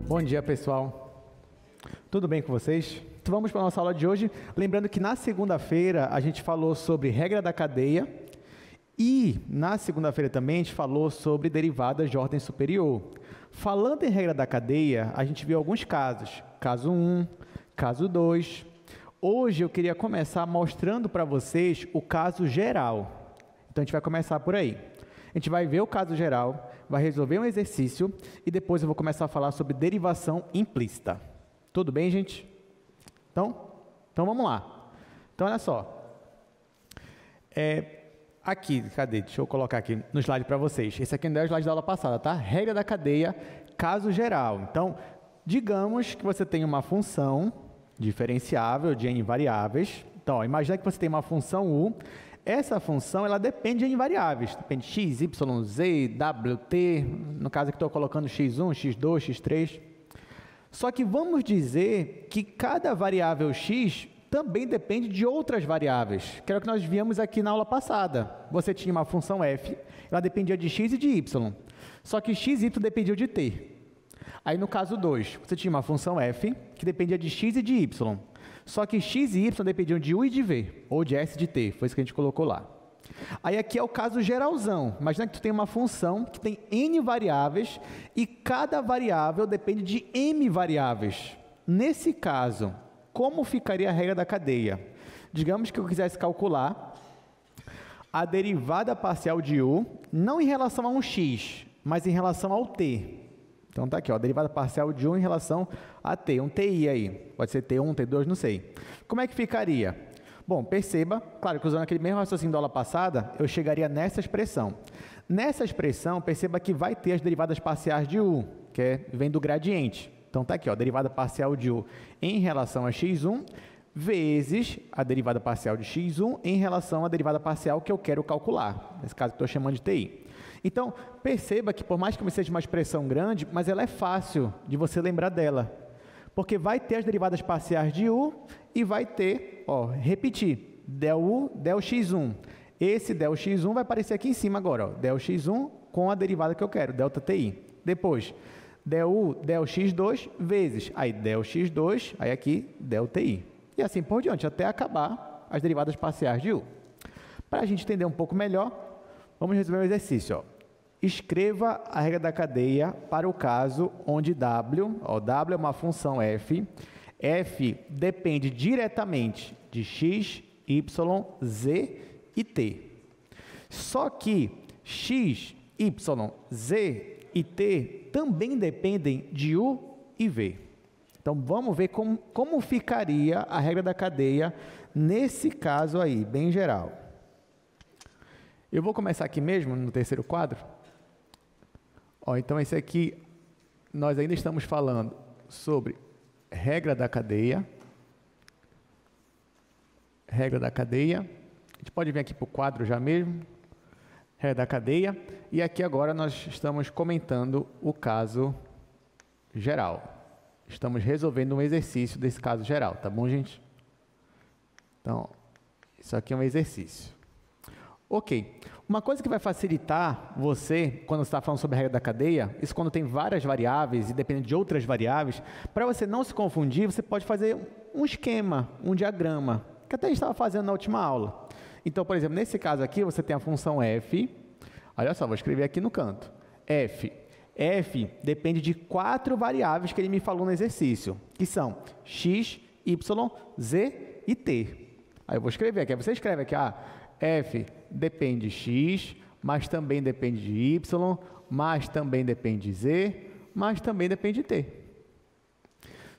Bom dia, pessoal. Tudo bem com vocês? Então vamos para a nossa aula de hoje. Lembrando que na segunda-feira a gente falou sobre regra da cadeia e na segunda-feira também a gente falou sobre derivadas de ordem superior. Falando em regra da cadeia, a gente viu alguns casos. Caso 1, caso 2. Hoje eu queria começar mostrando para vocês o caso geral. Então a gente vai começar por aí. A gente vai ver o caso geral, vai resolver um exercício e depois eu vou começar a falar sobre derivação implícita. Tudo bem, gente? Então vamos lá. Então, olha só. Aqui, cadê? Deixa eu colocar aqui no slide para vocês. Esse aqui não é o slide da aula passada, tá? Regra da cadeia, caso geral. Então, digamos que você tem uma função diferenciável de n variáveis. Então, ó, imagina que você tem uma função u. Essa função, ela depende de n variáveis. Depende de x, y, z, w, t. No caso aqui estou colocando x1, x2, x3. Só que vamos dizer que cada variável x também depende de outras variáveis, que era o que nós víamos aqui na aula passada. Você tinha uma função f, ela dependia de x e de y. Só que x e y dependiam de t. Aí no caso 2, você tinha uma função f, que dependia de x e de y. Só que x e y dependiam de u e de v, ou de s e de t, foi isso que a gente colocou lá. Aí aqui é o caso geralzão. Imagina que tu tem uma função que tem n variáveis e cada variável depende de m variáveis. Nesse caso, como ficaria a regra da cadeia? Digamos que eu quisesse calcular a derivada parcial de u, não em relação a um x, mas em relação ao t. Então tá aqui, ó, a derivada parcial de u em relação a t, um ti aí. Pode ser t1, t2, não sei. Como é que ficaria? Bom, perceba, claro que usando aquele mesmo raciocínio da aula passada, eu chegaria nessa expressão. Nessa expressão, perceba que vai ter as derivadas parciais de u, que vem do gradiente. Então tá aqui, ó, derivada parcial de u em relação a x1, vezes a derivada parcial de x1 em relação à derivada parcial que eu quero calcular. Nesse caso, estou chamando de ti. Então, perceba que por mais que seja uma expressão grande, mas ela é fácil de você lembrar dela. Porque vai ter as derivadas parciais de u e vai ter, ó, repetir, del u, del x1. Esse del x1 vai aparecer aqui em cima agora, ó, del x1 com a derivada que eu quero, delta ti. Depois, del u, del x2 vezes, aí del x2, aí aqui, del ti. E assim por diante, até acabar as derivadas parciais de u. Para a gente entender um pouco melhor, vamos resolver o exercício. Ó. Escreva a regra da cadeia para o caso onde w, ó, w é uma função f, f depende diretamente de x, y, z e t. Só que x, y, z e t também dependem de u e v. Então, vamos ver como ficaria a regra da cadeia nesse caso aí, bem geral. Eu vou começar aqui mesmo, no terceiro quadro. Ó, então, esse aqui, nós ainda estamos falando sobre regra da cadeia. Regra da cadeia. A gente pode vir aqui para o quadro já mesmo. Regra da cadeia. E aqui agora nós estamos comentando o caso geral. Estamos resolvendo um exercício desse caso geral, tá bom, gente? Então, isso aqui é um exercício. Ok. Uma coisa que vai facilitar você, quando você está falando sobre a regra da cadeia, isso quando tem várias variáveis e dependendo de outras variáveis, para você não se confundir, você pode fazer um esquema, um diagrama, que até a gente estava fazendo na última aula. Então, por exemplo, nesse caso aqui, você tem a função f. Olha só, vou escrever aqui no canto. F depende de 4 variáveis que ele me falou no exercício, que são x, y, z e t. Aí eu vou escrever aqui, aí você escreve aqui, f depende de x, mas também depende de y, mas também depende de z, mas também depende de t.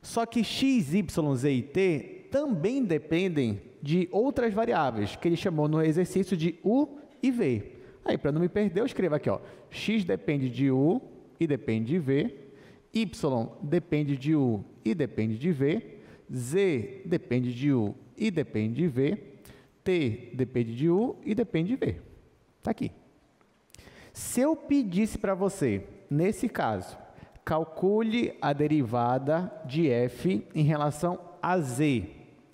Só que x, y, z e t também dependem de outras variáveis, que ele chamou no exercício de u e v. Aí, para não me perder, eu escrevo aqui, ó, x depende de u e depende de v, y depende de u e depende de v, z depende de u e depende de v, t depende de u e depende de v. Está aqui. Se eu pedisse para você, nesse caso, calcule a derivada de f em relação a z,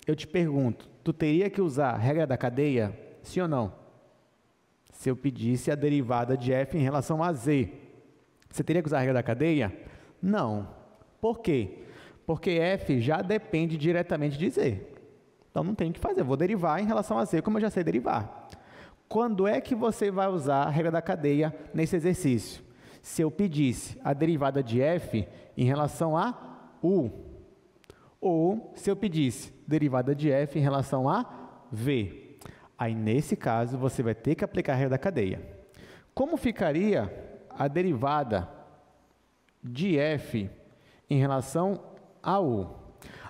eu te pergunto, tu teria que usar a regra da cadeia? Sim ou não? Se eu pedisse a derivada de f em relação a z, você teria que usar a regra da cadeia? Não. Por quê? Porque f já depende diretamente de z. Então, não tem o que fazer. Eu vou derivar em relação a z, como eu já sei derivar. Quando é que você vai usar a regra da cadeia nesse exercício? Se eu pedisse a derivada de f em relação a u. Ou se eu pedisse derivada de f em relação a v. Aí, nesse caso, você vai ter que aplicar a regra da cadeia. Como ficaria a derivada de f em relação a u?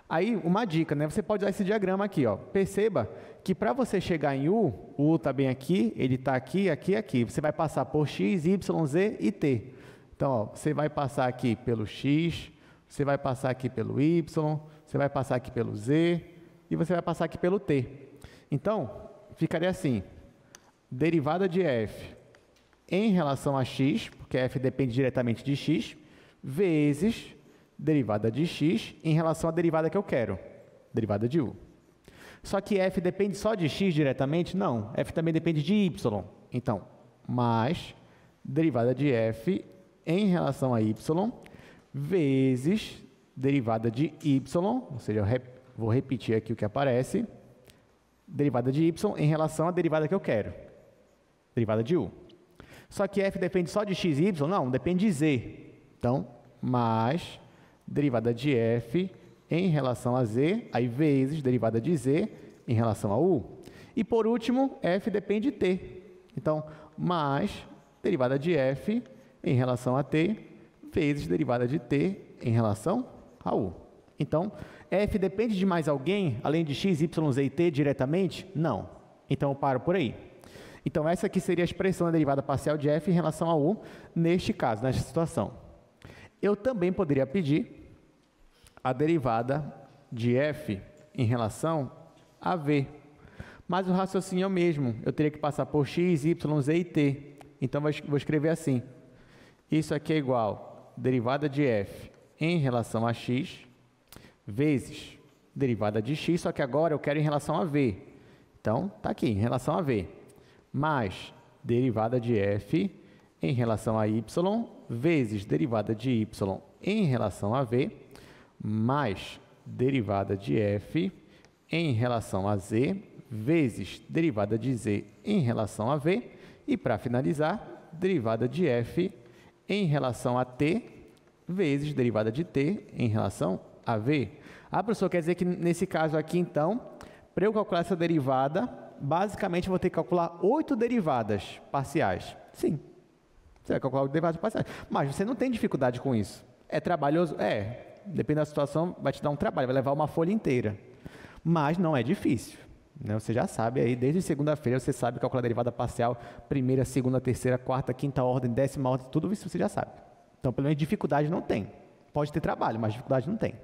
Aí, uma dica, né? Você pode usar esse diagrama aqui, ó. Perceba que para você chegar em u, o u está bem aqui, ele está aqui, aqui, aqui. Você vai passar por x, y, z e t. Então, ó, você vai passar aqui pelo x, você vai passar aqui pelo y, você vai passar aqui pelo z e você vai passar aqui pelo t. Então, ficaria assim, derivada de f em relação a x, porque f depende diretamente de x, vezes derivada de x em relação à derivada que eu quero, derivada de u. Só que f depende só de x diretamente? Não, f também depende de y. Então, mais derivada de f em relação a y, vezes derivada de y, ou seja, eu vou repetir aqui o que aparece, derivada de y em relação à derivada que eu quero, derivada de u. Só que f depende só de x e y? Não, depende de z. Então, mais derivada de f em relação a z, aí vezes derivada de z em relação a u. E por último, f depende de t. Então, mais derivada de f em relação a t, vezes derivada de t em relação a u. Então, f depende de mais alguém, além de x, y, z e t diretamente? Não. Então, eu paro por aí. Então, essa aqui seria a expressão da derivada parcial de f em relação a u, neste caso, nesta situação. Eu também poderia pedir a derivada de f em relação a v. Mas o raciocínio é o mesmo. Eu teria que passar por x, y, z e t. Então, vou escrever assim. Isso aqui é igual a derivada de f em relação a x, vezes derivada de x, só que agora eu quero em relação a v. Então, está aqui, em relação a v. Mais derivada de f em relação a y, vezes derivada de y em relação a v, mais derivada de f em relação a z, vezes derivada de z em relação a v, e para finalizar, derivada de f em relação a t, vezes derivada de t em relação a v. Ah, professor, quer dizer que nesse caso aqui, então, para eu calcular essa derivada, basicamente eu vou ter que calcular 8 derivadas parciais. Sim, você vai calcular 8 derivadas parciais. Mas você não tem dificuldade com isso. É trabalhoso? É. Depende da situação, vai te dar um trabalho, vai levar uma folha inteira. Mas não é difícil. Né? Você já sabe aí, desde segunda-feira você sabe calcular a derivada parcial, primeira, segunda, terceira, quarta, quinta ordem, décima ordem, tudo isso você já sabe. Então, pelo menos dificuldade não tem. Pode ter trabalho, mas dificuldade não tem.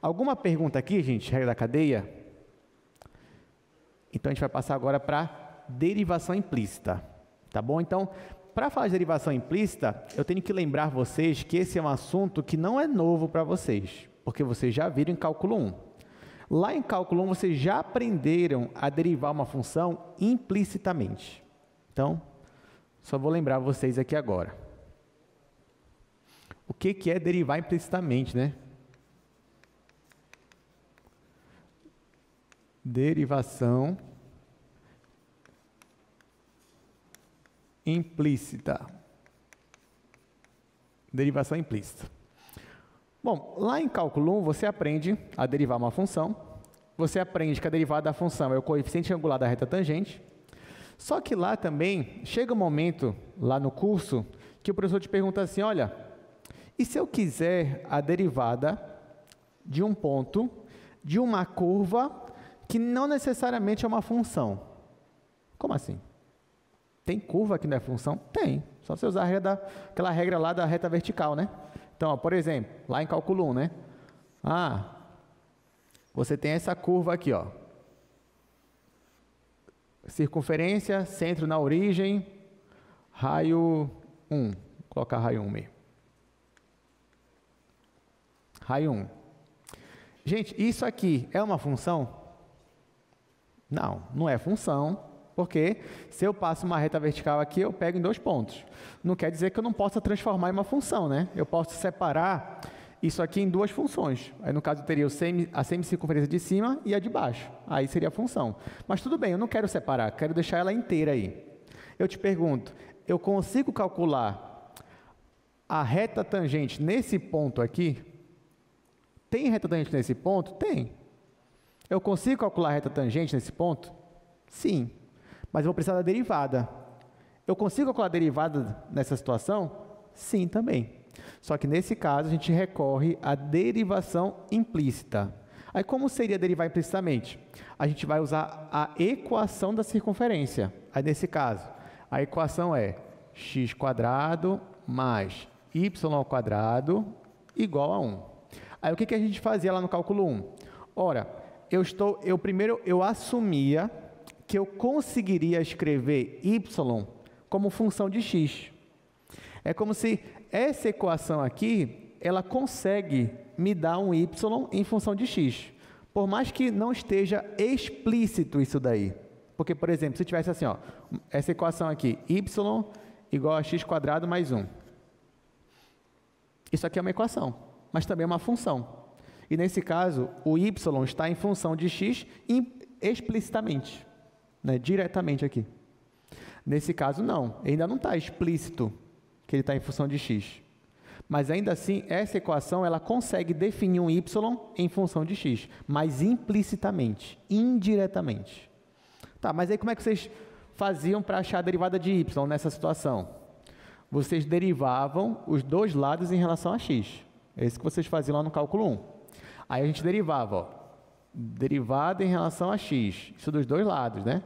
Alguma pergunta aqui, gente, regra da cadeia? Então, a gente vai passar agora para derivação implícita. Tá bom? Então, para falar de derivação implícita, eu tenho que lembrar vocês que esse é um assunto que não é novo para vocês, porque vocês já viram em cálculo 1. Lá em cálculo 1, vocês já aprenderam a derivar uma função implicitamente. Então, só vou lembrar vocês aqui agora. O que é derivar implicitamente, né? Derivação implícita. Derivação implícita. Bom, lá em cálculo 1, você aprende a derivar uma função. Você aprende que a derivada da função é o coeficiente angular da reta tangente. Só que lá também, chega um momento, lá no curso, que o professor te pergunta assim, olha, e se eu quiser a derivada de um ponto, de uma curva, que não necessariamente é uma função? Como assim? Tem curva que não é função? Tem. Só você usar a regra aquela regra lá da reta vertical, né? Então, ó, por exemplo, lá em cálculo 1, né? Você tem essa curva aqui, ó. Circunferência, centro na origem, raio 1. Vou colocar raio 1 mesmo. Raio 1. Gente, isso aqui é uma função? Não, não é função, porque se eu passo uma reta vertical aqui, eu pego em 2 pontos. Não quer dizer que eu não possa transformar em uma função, né? Eu posso separar isso aqui em duas funções. Aí, no caso, eu teria a semicircunferência de cima e a de baixo. Aí seria a função. Mas tudo bem, eu não quero separar, quero deixar ela inteira aí. Eu te pergunto, eu consigo calcular a reta tangente nesse ponto aqui? Tem reta tangente nesse ponto? Tem. Eu consigo calcular a reta tangente nesse ponto? Sim. Mas eu vou precisar da derivada. Eu consigo calcular a derivada nessa situação? Sim, também. Só que nesse caso a gente recorre à derivação implícita. Aí como seria derivar implicitamente? A gente vai usar a equação da circunferência. Aí nesse caso, a equação é x² mais y² igual a 1. Aí o que a gente fazia lá no cálculo 1? Ora, primeiro eu assumia que eu conseguiria escrever y como função de x. É como se essa equação aqui, ela consegue me dar um y em função de x. Por mais que não esteja explícito isso daí. Porque, por exemplo, se tivesse assim, ó, essa equação aqui, y igual a x² mais 1. Isso aqui é uma equação, mas também é uma função. E nesse caso, o y está em função de x explicitamente, né, diretamente aqui. Nesse caso, não, ainda não está explícito que ele está em função de x. Mas ainda assim, essa equação ela consegue definir um y em função de x, mas implicitamente, indiretamente. Tá, mas aí como é que vocês faziam para achar a derivada de y nessa situação? Vocês derivavam os dois lados em relação a x. É isso que vocês faziam lá no cálculo 1. Aí a gente derivava, ó, derivada em relação a x, isso dos dois lados, né?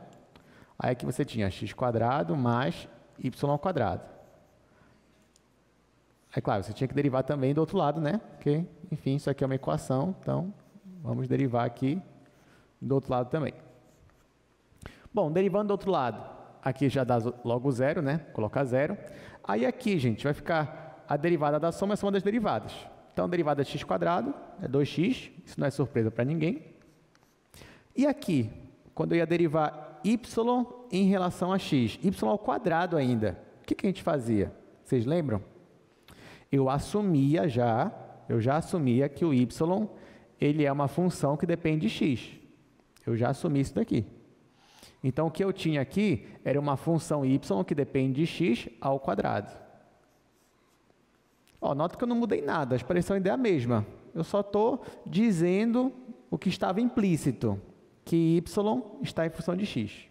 Aí aqui você tinha x² mais y². Aí, claro, você tinha que derivar também do outro lado, né? Porque, enfim, isso aqui é uma equação, então vamos derivar aqui do outro lado também. Bom, derivando do outro lado, aqui já dá logo zero, né? Colocar zero. Aí aqui, gente, vai ficar a derivada da soma, a soma das derivadas. Então, a derivada de x² é 2x, isso não é surpresa para ninguém. E aqui, quando eu ia derivar y em relação a x, y² ainda, o que a gente fazia? Vocês lembram? Eu já assumia que o y, ele é uma função que depende de x. Eu já assumi isso daqui. Então, o que eu tinha aqui era uma função y que depende de x ao quadrado. Ó, nota que eu não mudei nada, a expressão ainda é a mesma. Eu só estou dizendo o que estava implícito, que y está em função de x.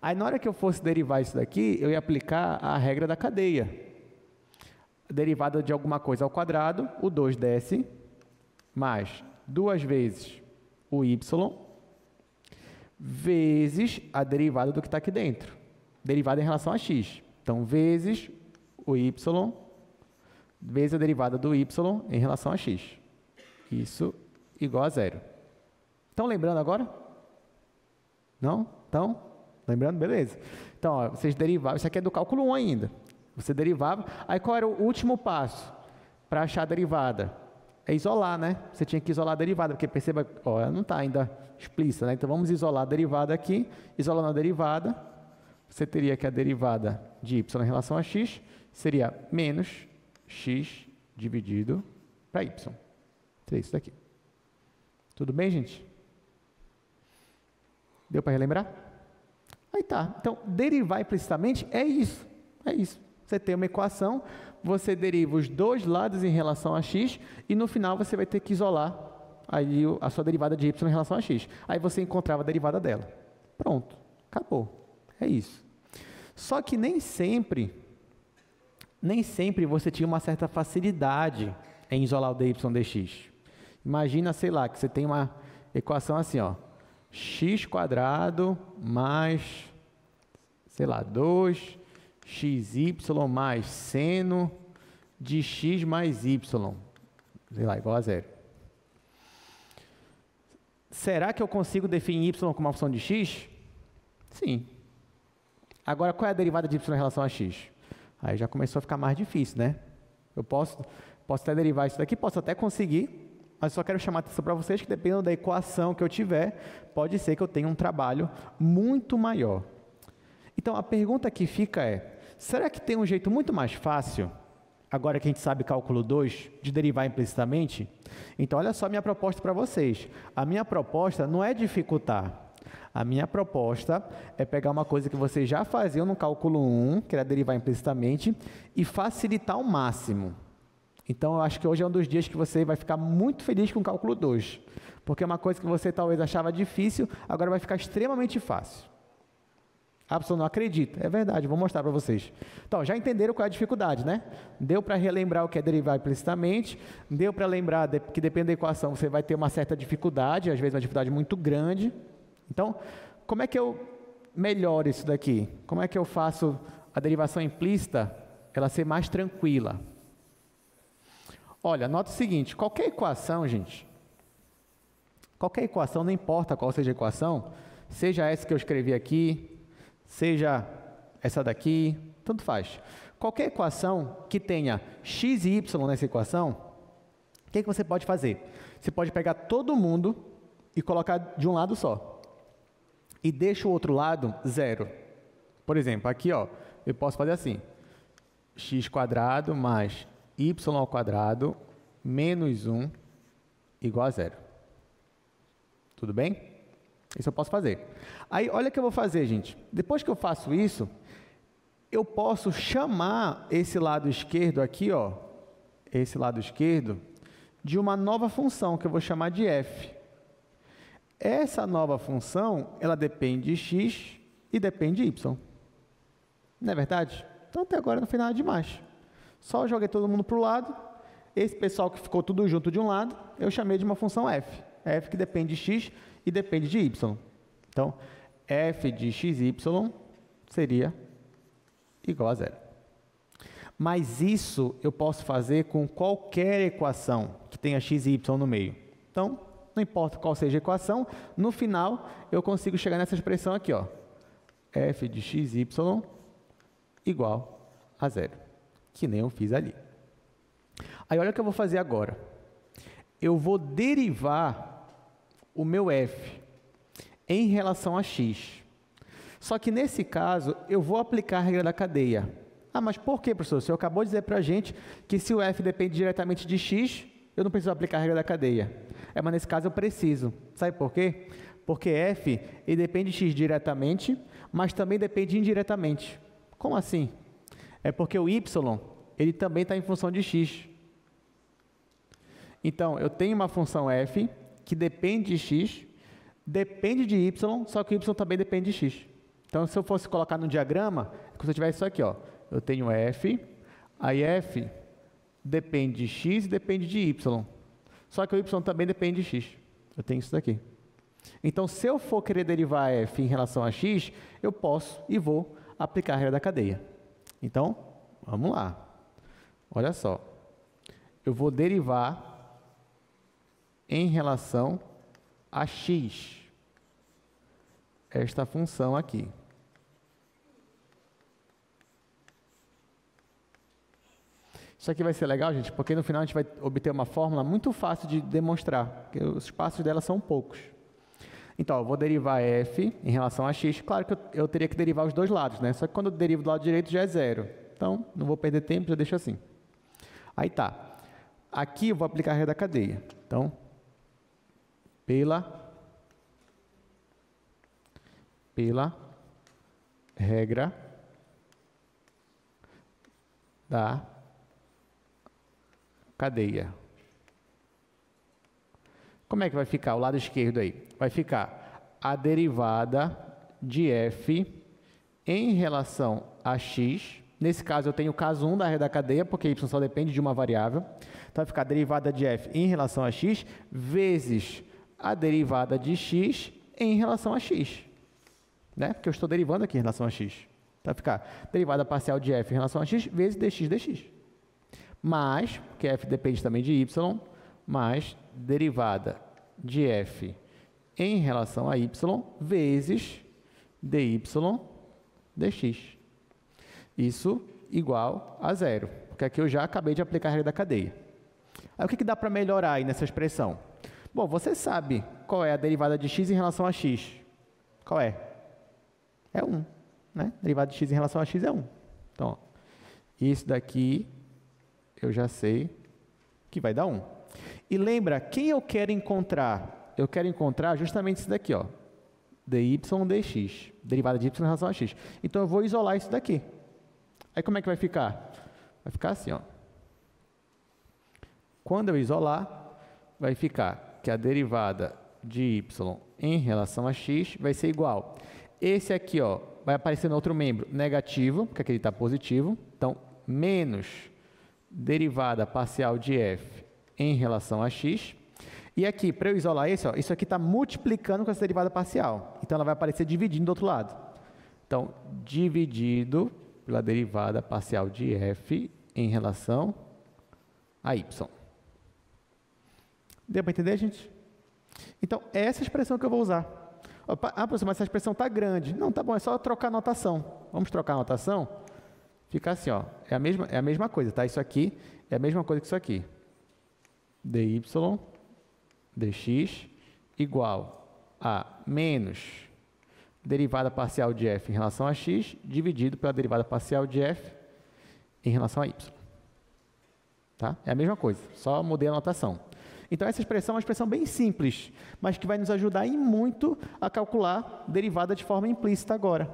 Aí, na hora que eu fosse derivar isso daqui, eu ia aplicar a regra da cadeia. Derivada de alguma coisa ao quadrado, o 2 desce, mais 2 vezes o y, vezes a derivada do que está aqui dentro. Derivada em relação a x. Então, vezes o y, vezes a derivada do y em relação a x. Isso igual a zero. Estão lembrando agora? Não? Estão? Lembrando? Beleza. Então, ó, vocês derivavam, isso aqui é do cálculo 1 ainda. Você derivava, aí qual era o último passo para achar a derivada? É isolar, né? Você tinha que isolar a derivada, porque perceba, ó, ela não está ainda explícita, né? Então, vamos isolar a derivada aqui. Isolando a derivada, você teria que a derivada de y em relação a x seria menos x dividido para y. Seria isso daqui. Tudo bem, gente? Deu para relembrar? Aí tá. Então, derivar implicitamente é isso. É isso. Você tem uma equação, você deriva os dois lados em relação a x e no final você vai ter que isolar aí a sua derivada de y em relação a x. Aí você encontrava a derivada dela. Pronto, acabou. É isso. Só que nem sempre você tinha uma certa facilidade em isolar o dy dx. Imagina, sei lá, que você tem uma equação assim, ó, x² mais, sei lá, 2xy mais seno de x mais y, sei lá, igual a zero. Será que eu consigo definir y como uma função de x? Sim. Agora, qual é a derivada de y em relação a x? Aí já começou a ficar mais difícil, né? Eu posso até derivar isso daqui, posso até conseguir, mas só quero chamar a atenção para vocês que, dependendo da equação que eu tiver, pode ser que eu tenha um trabalho muito maior. Então, a pergunta que fica é, será que tem um jeito muito mais fácil agora que a gente sabe cálculo 2, de derivar implicitamente, então olha só a minha proposta para vocês. A minha proposta não é dificultar. A minha proposta é pegar uma coisa que vocês já faziam no cálculo 1, que era derivar implicitamente, e facilitar ao máximo. Então, eu acho que hoje é um dos dias que você vai ficar muito feliz com o cálculo 2, porque é uma coisa que você talvez achava difícil, agora vai ficar extremamente fácil. A pessoa não acredita, é verdade, vou mostrar para vocês. Então, já entenderam qual é a dificuldade, né? Deu para relembrar o que é derivar implicitamente, deu para lembrar que depende da equação, você vai ter uma certa dificuldade, às vezes uma dificuldade muito grande. Então, como é que eu melhoro isso daqui? Como é que eu faço a derivação implícita ela ser mais tranquila? Olha, nota o seguinte, qualquer equação, gente, qualquer equação, não importa qual seja a equação, seja essa que eu escrevi aqui, seja essa daqui, tanto faz. Qualquer equação que tenha x e y nessa equação, o que você pode fazer? Você pode pegar todo mundo e colocar de um lado só. E deixa o outro lado zero. Por exemplo, aqui ó, eu posso fazer assim, x² mais y² menos 1 igual a zero. Tudo bem? Isso eu posso fazer. Aí, olha o que eu vou fazer, gente. Depois que eu faço isso, eu posso chamar esse lado esquerdo aqui, ó, esse lado esquerdo, de uma nova função que eu vou chamar de f. Essa nova função, ela depende de x e depende de y. Não é verdade? Então, até agora não foi nada demais. Só joguei todo mundo para o lado. Esse pessoal que ficou tudo junto de um lado, eu chamei de uma função f. F que depende de x e depende de y. Então, f de xy seria igual a zero. Mas isso eu posso fazer com qualquer equação que tenha x e y no meio. Então, não importa qual seja a equação, no final eu consigo chegar nessa expressão aqui, ó, f de xy igual a zero, que nem eu fiz ali. Aí olha o que eu vou fazer agora. Eu vou derivar o meu f em relação a x. Só que nesse caso eu vou aplicar a regra da cadeia. Ah, mas por que, professor? O senhor acabou de dizer para a gente que se o f depende diretamente de x, eu não preciso aplicar a regra da cadeia. Mas nesse caso eu preciso. Sabe por quê? Porque f ele depende de x diretamente, mas também depende indiretamente. Como assim? É porque o y ele também está em função de x. Então, eu tenho uma função f que depende de x, depende de y, só que o y também depende de x. Então, se eu fosse colocar no diagrama, é como se eu tivesse isso aqui, ó. Eu tenho f, aí f depende de x e depende de y. Só que o y também depende de x. Eu tenho isso daqui. Então, se eu for querer derivar f em relação a x, eu posso e vou aplicar a regra da cadeia. Então, vamos lá. Olha só. Eu vou derivar em relação a x esta função aqui. Isso aqui vai ser legal, gente, porque no final a gente vai obter uma fórmula muito fácil de demonstrar, porque os passos dela são poucos. Então, eu vou derivar f em relação a x. Claro que eu teria que derivar os dois lados, né? Só que quando eu derivo do lado direito já é zero. Então, não vou perder tempo, já deixo assim. Aí tá. Aqui eu vou aplicar a regra da cadeia. Então, pela regra da cadeia. Como é que vai ficar o lado esquerdo aí? Vai ficar a derivada de f em relação a x. Nesse caso, eu tenho o caso 1 da regra da cadeia, porque y só depende de uma variável. Então, vai ficar a derivada de f em relação a x vezes a derivada de x em relação a x. Né? Porque eu estou derivando aqui em relação a x. Então, vai ficar derivada parcial de f em relação a x vezes dx. Mais, porque f depende também de y, mais derivada de f em relação a y vezes dy dx. Isso igual a zero, porque aqui eu já acabei de aplicar a regra da cadeia. Aí o que dá para melhorar aí nessa expressão? Bom, você sabe qual é a derivada de x em relação a x. Qual é? É 1. Né? Derivada de x em relação a x é 1. Então, ó, isso daqui eu já sei que vai dar 1. E lembra, quem eu quero encontrar? Eu quero encontrar justamente isso daqui, ó, dy dx, derivada de y em relação a x. Então, eu vou isolar isso daqui. Aí, como é que vai ficar? Vai ficar assim, ó. Quando eu isolar, vai ficar que a derivada de y em relação a x vai ser igual. Esse aqui, ó, vai aparecer no outro membro negativo, porque aqui ele está positivo. Então, menos derivada parcial de f em relação a x. E aqui, para eu isolar esse, ó, isso aqui está multiplicando com essa derivada parcial. Então, ela vai aparecer dividindo do outro lado. Então, dividido pela derivada parcial de f em relação a y. Deu para entender, gente? Então, é essa expressão que eu vou usar. Ah, professor, mas essa expressão está grande. Não, tá bom, é só trocar a notação. Vamos trocar a notação? Fica assim, ó, é a mesma coisa, tá? Isso aqui é a mesma coisa que isso aqui. dy dx igual a menos derivada parcial de f em relação a x, dividido pela derivada parcial de f em relação a y. Tá? É a mesma coisa, só mudei a notação. Então, essa expressão é uma expressão bem simples, mas que vai nos ajudar em muito a calcular derivada de forma implícita agora.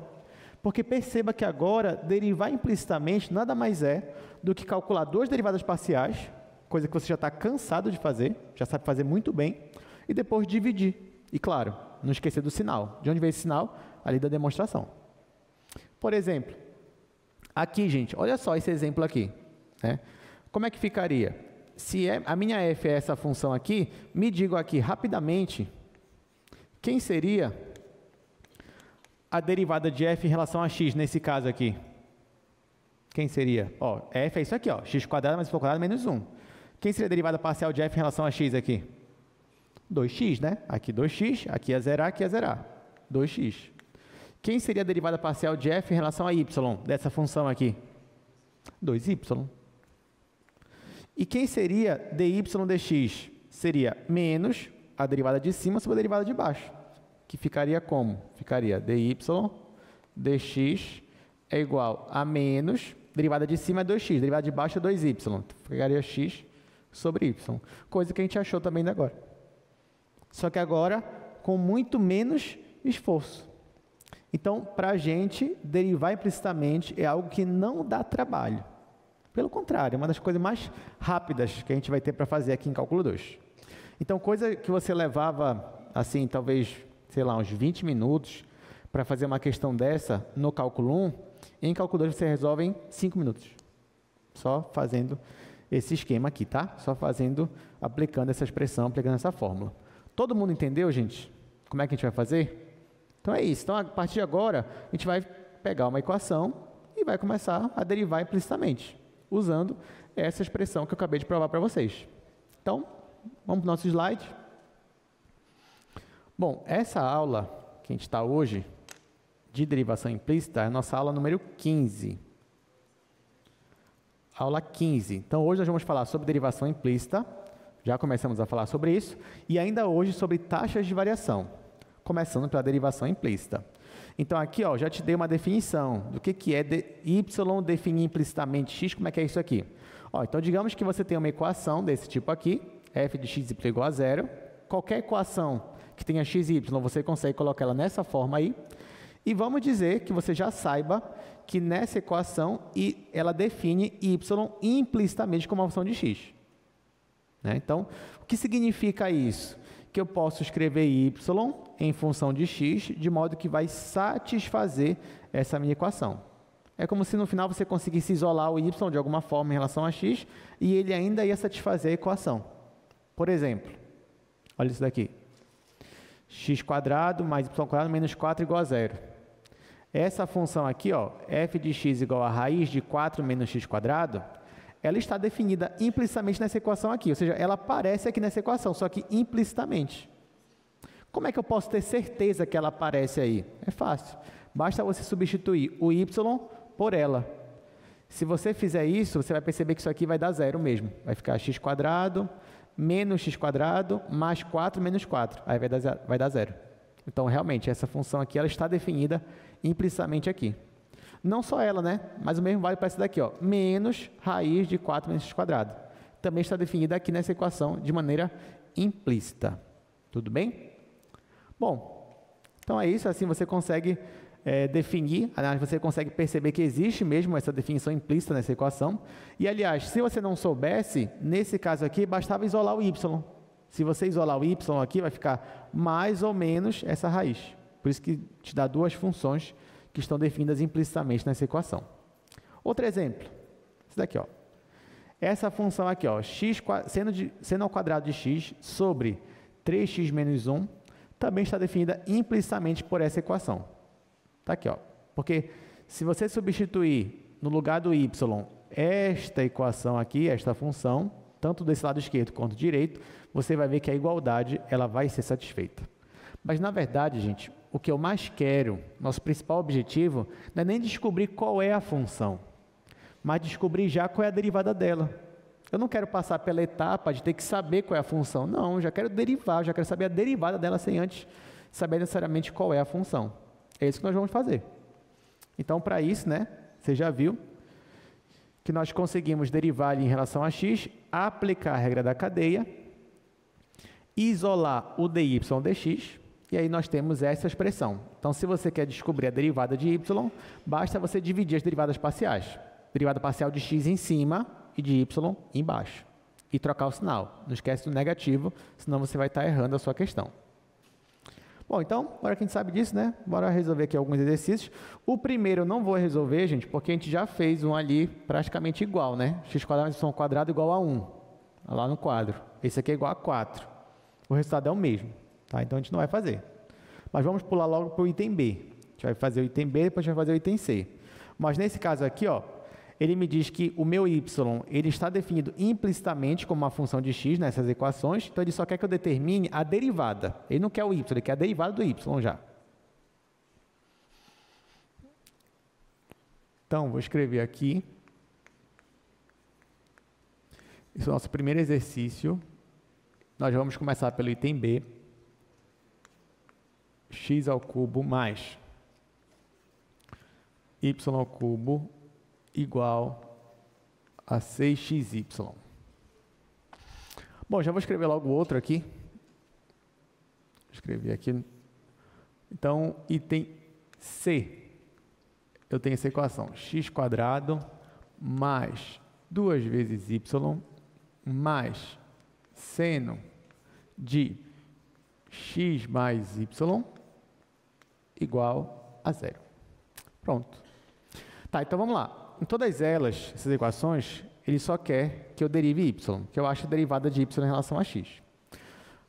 Porque perceba que agora, derivar implicitamente nada mais é do que calcular duas derivadas parciais, coisa que você já está cansado de fazer, já sabe fazer muito bem, e depois dividir. E, claro, não esquecer do sinal. De onde veio esse sinal? Ali da demonstração. Por exemplo, aqui, gente, olha só esse exemplo aqui. Né? Como é que ficaria? Se a minha f é essa função aqui, me digam aqui rapidamente quem seria a derivada de f em relação a x nesse caso aqui. Quem seria? Ó, f é isso aqui, ó, x² mais y² menos 1. Quem seria a derivada parcial de f em relação a x aqui? 2x, né? Aqui 2x, aqui é zerar, aqui é zerar. 2x. Quem seria a derivada parcial de f em relação a y dessa função aqui? 2y. E quem seria dy dx? Seria menos a derivada de cima sobre a derivada de baixo. Que ficaria como? Ficaria dy dx é igual a menos, derivada de cima é 2x, derivada de baixo é 2y. Ficaria x sobre y. Coisa que a gente achou também agora. Só que agora com muito menos esforço. Então, para a gente, derivar implicitamente é algo que não dá trabalho. Pelo contrário, é uma das coisas mais rápidas que a gente vai ter para fazer aqui em Cálculo 2. Então, coisa que você levava, assim, talvez, sei lá, uns 20 minutos para fazer uma questão dessa no Cálculo 1, em Cálculo 2 você resolve em 5 minutos. Só fazendo esse esquema aqui, tá? Só fazendo, aplicando essa expressão, aplicando essa fórmula. Todo mundo entendeu, gente? Como é que a gente vai fazer? Então, é isso. Então, a partir de agora, a gente vai pegar uma equação e vai começar a derivar implicitamente, usando essa expressão que eu acabei de provar para vocês. Então, vamos para o nosso slide. Bom, essa aula que a gente está hoje, de derivação implícita, é a nossa aula número 15. Aula 15. Então, hoje nós vamos falar sobre derivação implícita, já começamos a falar sobre isso, e ainda hoje sobre taxas de variação, começando pela derivação implícita. Então, aqui, ó, já te dei uma definição do que é y definir implicitamente x, como é que é isso aqui. Ó, então, digamos que você tem uma equação desse tipo aqui, f de x igual a 0. Qualquer equação que tenha x e y, você consegue colocar ela nessa forma aí. E vamos dizer que você já saiba que nessa equação ela define y implicitamente como uma função de x. Né? Então, o que significa isso? Que eu posso escrever y em função de x, de modo que vai satisfazer essa minha equação. É como se no final você conseguisse isolar o y de alguma forma em relação a x, e ele ainda ia satisfazer a equação. Por exemplo, olha isso daqui. x² mais y² menos 4 igual a 0. Essa função aqui, ó, f de x igual a raiz de 4 menos x², ela está definida implicitamente nessa equação aqui, ou seja, ela aparece aqui nessa equação, só que implicitamente. Como é que eu posso ter certeza que ela aparece aí? É fácil. Basta você substituir o y por ela. Se você fizer isso, você vai perceber que isso aqui vai dar 0 mesmo. Vai ficar x² menos x² mais 4 menos 4. Aí vai dar 0. Então, realmente, essa função aqui ela está definida implicitamente aqui. Não só ela, né? Mas o mesmo vale para essa daqui, ó, menos raiz de 4 menos x quadrado. Também está definida aqui nessa equação de maneira implícita. Tudo bem? Bom, então é isso. Assim você consegue definir, você consegue perceber que existe mesmo essa definição implícita nessa equação. E, aliás, se você não soubesse, nesse caso aqui, bastava isolar o y. Se você isolar o y aqui, vai ficar mais ou menos essa raiz. Por isso que te dá duas funções que estão definidas implicitamente nessa equação. Outro exemplo, esse daqui, ó. Essa função aqui, ó, seno ao quadrado de x sobre 3x menos 1, também está definida implicitamente por essa equação. Está aqui, ó. Porque se você substituir no lugar do y esta equação aqui, esta função, tanto desse lado esquerdo quanto direito, você vai ver que a igualdade ela vai ser satisfeita. Mas, na verdade, gente, o que eu mais quero, nosso principal objetivo, não é nem descobrir qual é a função, mas descobrir já qual é a derivada dela. Eu não quero passar pela etapa de ter que saber qual é a função. Não, já quero derivar, já quero saber a derivada dela sem antes saber necessariamente qual é a função. É isso que nós vamos fazer. Então, para isso, né, você já viu que nós conseguimos derivar ali em relação a x, aplicar a regra da cadeia, isolar o dy dx, e aí nós temos essa expressão. Então, se você quer descobrir a derivada de y, basta você dividir as derivadas parciais. Derivada parcial de x em cima e de y embaixo. E trocar o sinal. Não esquece do negativo, senão você vai estar errando a sua questão. Bom, então, agora que a gente sabe disso, né? Bora resolver aqui alguns exercícios. O primeiro eu não vou resolver, gente, porque a gente já fez um ali praticamente igual, né? X quadrado mais y quadrado igual a 1. Lá no quadro. Esse aqui é igual a 4. O resultado é o mesmo. Tá? Então, a gente não vai fazer. Mas vamos pular logo para o item B. A gente vai fazer o item B, depois a gente vai fazer o item C. Mas nesse caso aqui, ó, ele me diz que o meu y ele está definido implicitamente como uma função de x nessas equações, então ele só quer que eu determine a derivada. Ele não quer o y, ele quer a derivada do y já. Então, vou escrever aqui. Esse é o nosso primeiro exercício. Nós vamos começar pelo item B. X ao cubo mais y ao cubo igual a 6xy. Bom, já vou escrever logo o outro aqui. Vou escrever aqui. Então, item C. Eu tenho essa equação. X quadrado mais 2 vezes y mais seno de x mais y igual a 0. Pronto. Tá, então vamos lá. Em todas elas, essas equações, ele só quer que eu derive y, que eu acho a derivada de y em relação a x.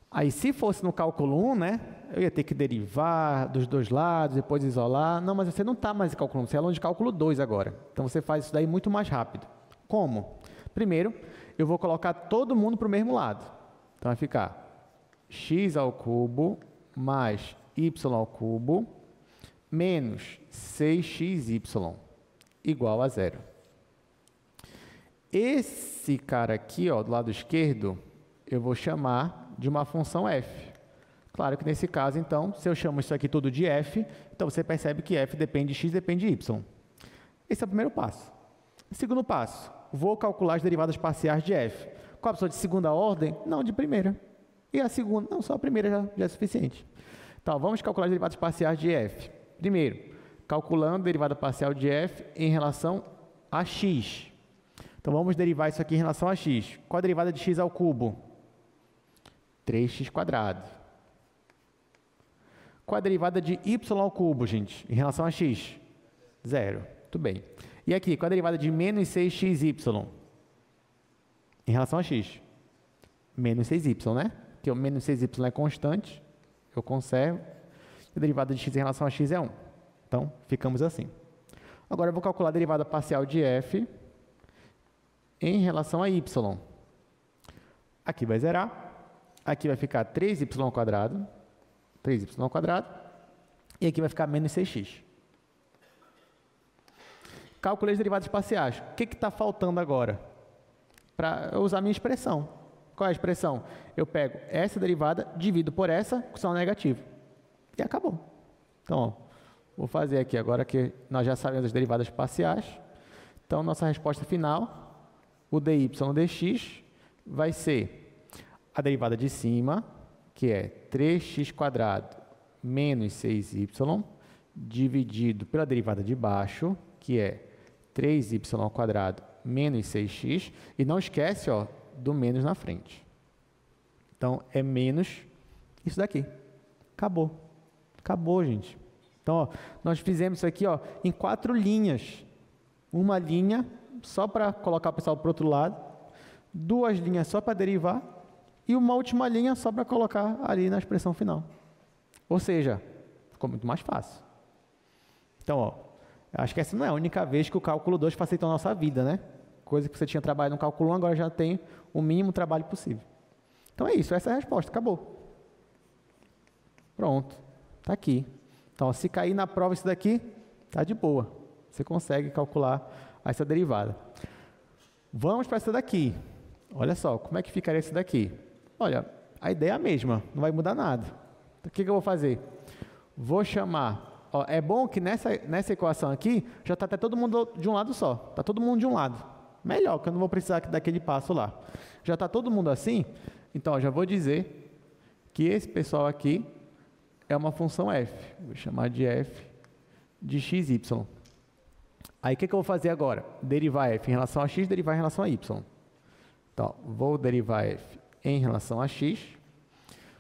Aí, se fosse no cálculo 1, né, eu ia ter que derivar dos dois lados, depois isolar. Não, mas você não está mais em cálculo 1, você é aluno de cálculo 2 agora. Então, você faz isso daí muito mais rápido. Como? Primeiro, eu vou colocar todo mundo para o mesmo lado. Então, vai ficar x ao cubo mais y ao cubo menos 6xy igual a 0. Esse cara aqui, ó, do lado esquerdo, eu vou chamar de uma função f. Claro que nesse caso, então, se eu chamo isso aqui tudo de f, então você percebe que f depende de x, depende de y. Esse é o primeiro passo. Segundo passo, vou calcular as derivadas parciais de f. Qual a pessoa de segunda ordem? Não, de primeira. E a segunda? Não, só a primeira já é suficiente. Então, vamos calcular as derivadas parciais de f. Primeiro, calculando a derivada parcial de f em relação a x. Então, vamos derivar isso aqui em relação a x. Qual a derivada de x ao cubo? 3x quadrado. Qual a derivada de y ao cubo, gente, em relação a x? 0. Muito bem. E aqui, qual a derivada de menos 6xy em relação a x? Menos 6y, né? Porque o menos 6y é constante, eu conservo. A derivada de x em relação a x é 1. Então, ficamos assim. Agora, eu vou calcular a derivada parcial de f em relação a y. Aqui vai zerar. Aqui vai ficar 3y ao quadrado. 3y ao quadrado. E aqui vai ficar menos 6x. Calculei as derivadas parciais. O que está faltando agora? Para eu usar a minha expressão. Qual é a expressão? Eu pego essa derivada, divido por essa, com sinal negativo. E acabou. Então, ó, Vou fazer aqui agora que nós já sabemos as derivadas parciais. Então, nossa resposta final, o dy dx, vai ser a derivada de cima, que é 3x² menos 6y, dividido pela derivada de baixo, que é 3y² menos 6x. E não esquece, ó, do menos na frente. Então, é menos isso daqui. Acabou. Acabou, gente. Então, ó, nós fizemos isso aqui, ó, em 4 linhas. Uma linha só para colocar o pessoal para o outro lado, 2 linhas só para derivar e uma última linha só para colocar ali na expressão final. Ou seja, ficou muito mais fácil. Então, ó, acho que essa não é a única vez que o cálculo 2 facilitou a nossa vida, né? Coisa que você tinha trabalhado no cálculo 1, agora já tem o mínimo trabalho possível. Então é isso, essa é a resposta, acabou. Pronto, está aqui. Então, ó, se cair na prova isso daqui, está de boa. Você consegue calcular essa derivada. Vamos para essa daqui. Olha só, como é que ficaria esse daqui? Olha, a ideia é a mesma, não vai mudar nada. Então, o que eu vou fazer? Vou chamar... Ó, é bom que nessa equação aqui, já está até todo mundo de um lado só. Está todo mundo de um lado. Melhor, que eu não vou precisar daquele passo lá. Já está todo mundo assim, então ó, já vou dizer que esse pessoal aqui é uma função f. Vou chamar de f de xy. Aí o que eu vou fazer agora? Derivar f em relação a x, derivar em relação a y. Então, vou derivar f em relação a x.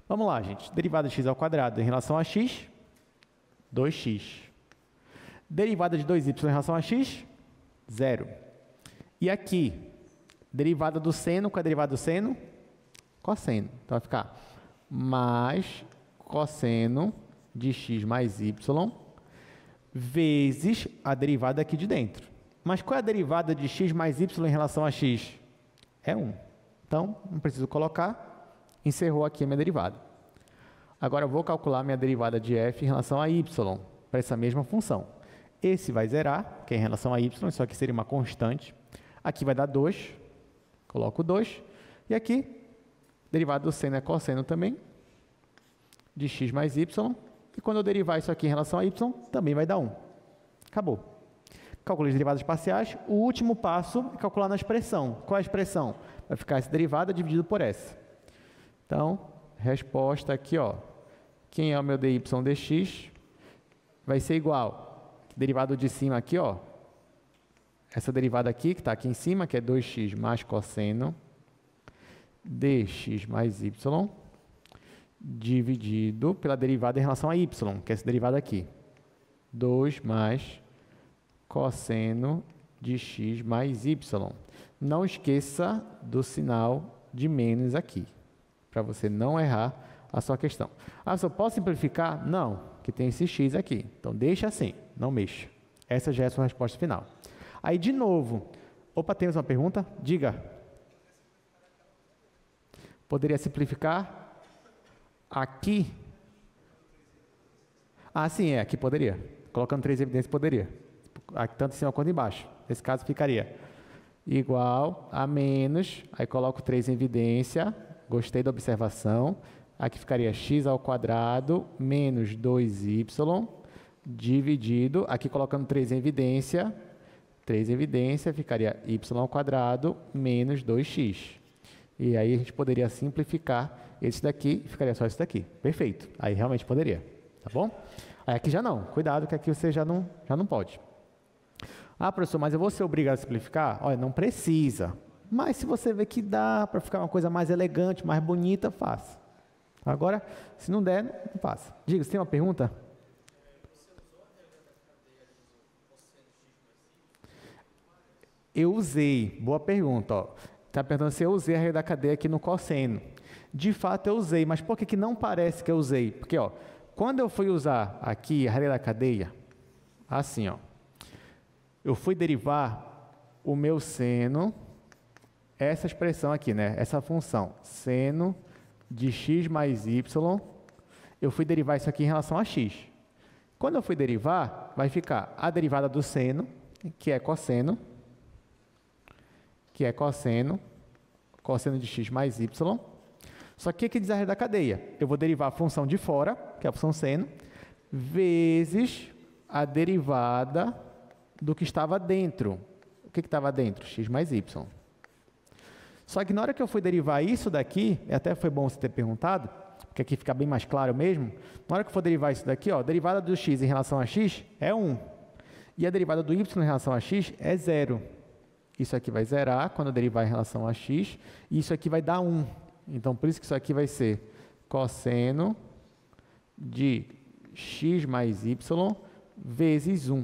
Vamos lá, gente. Derivada de x² em relação a x, 2x. Derivada de 2y em relação a x, 0. E aqui, derivada do seno, qual é a derivada do seno? Cosseno. Então, vai ficar mais cosseno de x mais y vezes a derivada aqui de dentro. Mas qual é a derivada de x mais y em relação a x? É 1. Então, não preciso colocar. Encerrou aqui a minha derivada. Agora, eu vou calcular a minha derivada de f em relação a y, para essa mesma função. Esse vai zerar, que é em relação a y, isso aqui seria uma constante. Aqui vai dar 2, coloco 2. E aqui, derivada do seno é cosseno também, de x mais y. E quando eu derivar isso aqui em relação a y, também vai dar 1. Acabou. Calculei as derivadas parciais. O último passo é calcular na expressão. Qual é a expressão? Vai ficar essa derivada dividido por essa. Então, resposta aqui, ó. Quem é o meu dy dx? Vai ser igual. Derivado de cima aqui, ó. Essa derivada aqui, que está aqui em cima, que é 2x mais cosseno dx mais y, dividido pela derivada em relação a y, que é essa derivada aqui. 2 mais cosseno de x mais y. Não esqueça do sinal de menos aqui, para você não errar a sua questão. Ah, só posso simplificar? Não, que tem esse x aqui. Então, deixa assim, não mexa. Essa já é a sua resposta final. Aí, de novo, opa, temos uma pergunta? Diga. Poderia simplificar aqui? Ah, sim, aqui poderia. Colocando 3 evidências, poderia. Aqui, tanto em cima quanto embaixo. Nesse caso, ficaria igual a menos, aí coloco 3 em evidência, gostei da observação. Aqui ficaria x² menos 2y, dividido, aqui colocando 3 em evidência, ficaria y² menos 2x. E aí a gente poderia simplificar esse daqui e ficaria só esse daqui. Perfeito. Aí realmente poderia. Tá bom? Aí aqui já não. Cuidado que aqui você já não pode. Ah, professor, mas eu vou ser obrigado a simplificar? Olha, não precisa. Mas se você vê que dá para ficar uma coisa mais elegante, mais bonita, faça. Agora, se não der, não faça. Diga, você tem uma pergunta? Eu usei. Boa pergunta. Está perguntando se eu usei a regra da cadeia aqui no cosseno. De fato, eu usei. Mas por que não parece que eu usei? Porque, ó, quando eu fui usar aqui a regra da cadeia, assim, ó, eu fui derivar o meu seno, essa expressão aqui, né? Essa função, seno de x mais y, eu fui derivar isso aqui em relação a x. Quando eu fui derivar, vai ficar a derivada do seno, que é cosseno de x mais y. Só que o que diz a regra da cadeia? Eu vou derivar a função de fora, que é a função seno, vezes a derivada do que estava dentro. O que estava dentro? X mais y. Só que na hora que eu fui derivar isso daqui, até foi bom você ter perguntado, porque aqui fica bem mais claro mesmo, na hora que eu for derivar isso daqui, ó, a derivada do x em relação a x é 1. E a derivada do y em relação a x é 0. Isso aqui vai zerar quando eu derivar em relação a x, e isso aqui vai dar 1. Então, por isso que isso aqui vai ser cosseno de x mais y vezes 1.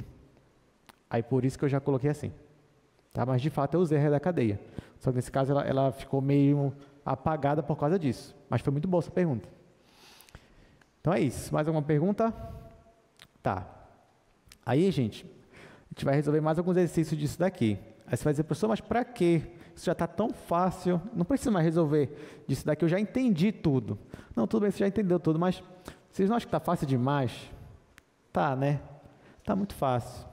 Aí, por isso que eu já coloquei assim. Tá? Mas, de fato, eu usei a regra da cadeia. Só que, nesse caso, ela ficou meio apagada por causa disso. Mas foi muito boa essa pergunta. Então, é isso. Mais alguma pergunta? Tá. Aí, gente, a gente vai resolver mais alguns exercícios disso daqui. Aí você vai dizer, professor, mas para quê? Isso já está tão fácil, não precisa mais resolver disso daqui, eu já entendi tudo. Não, tudo bem, você já entendeu tudo, mas vocês não acham que está fácil demais? Tá, né? Está muito fácil.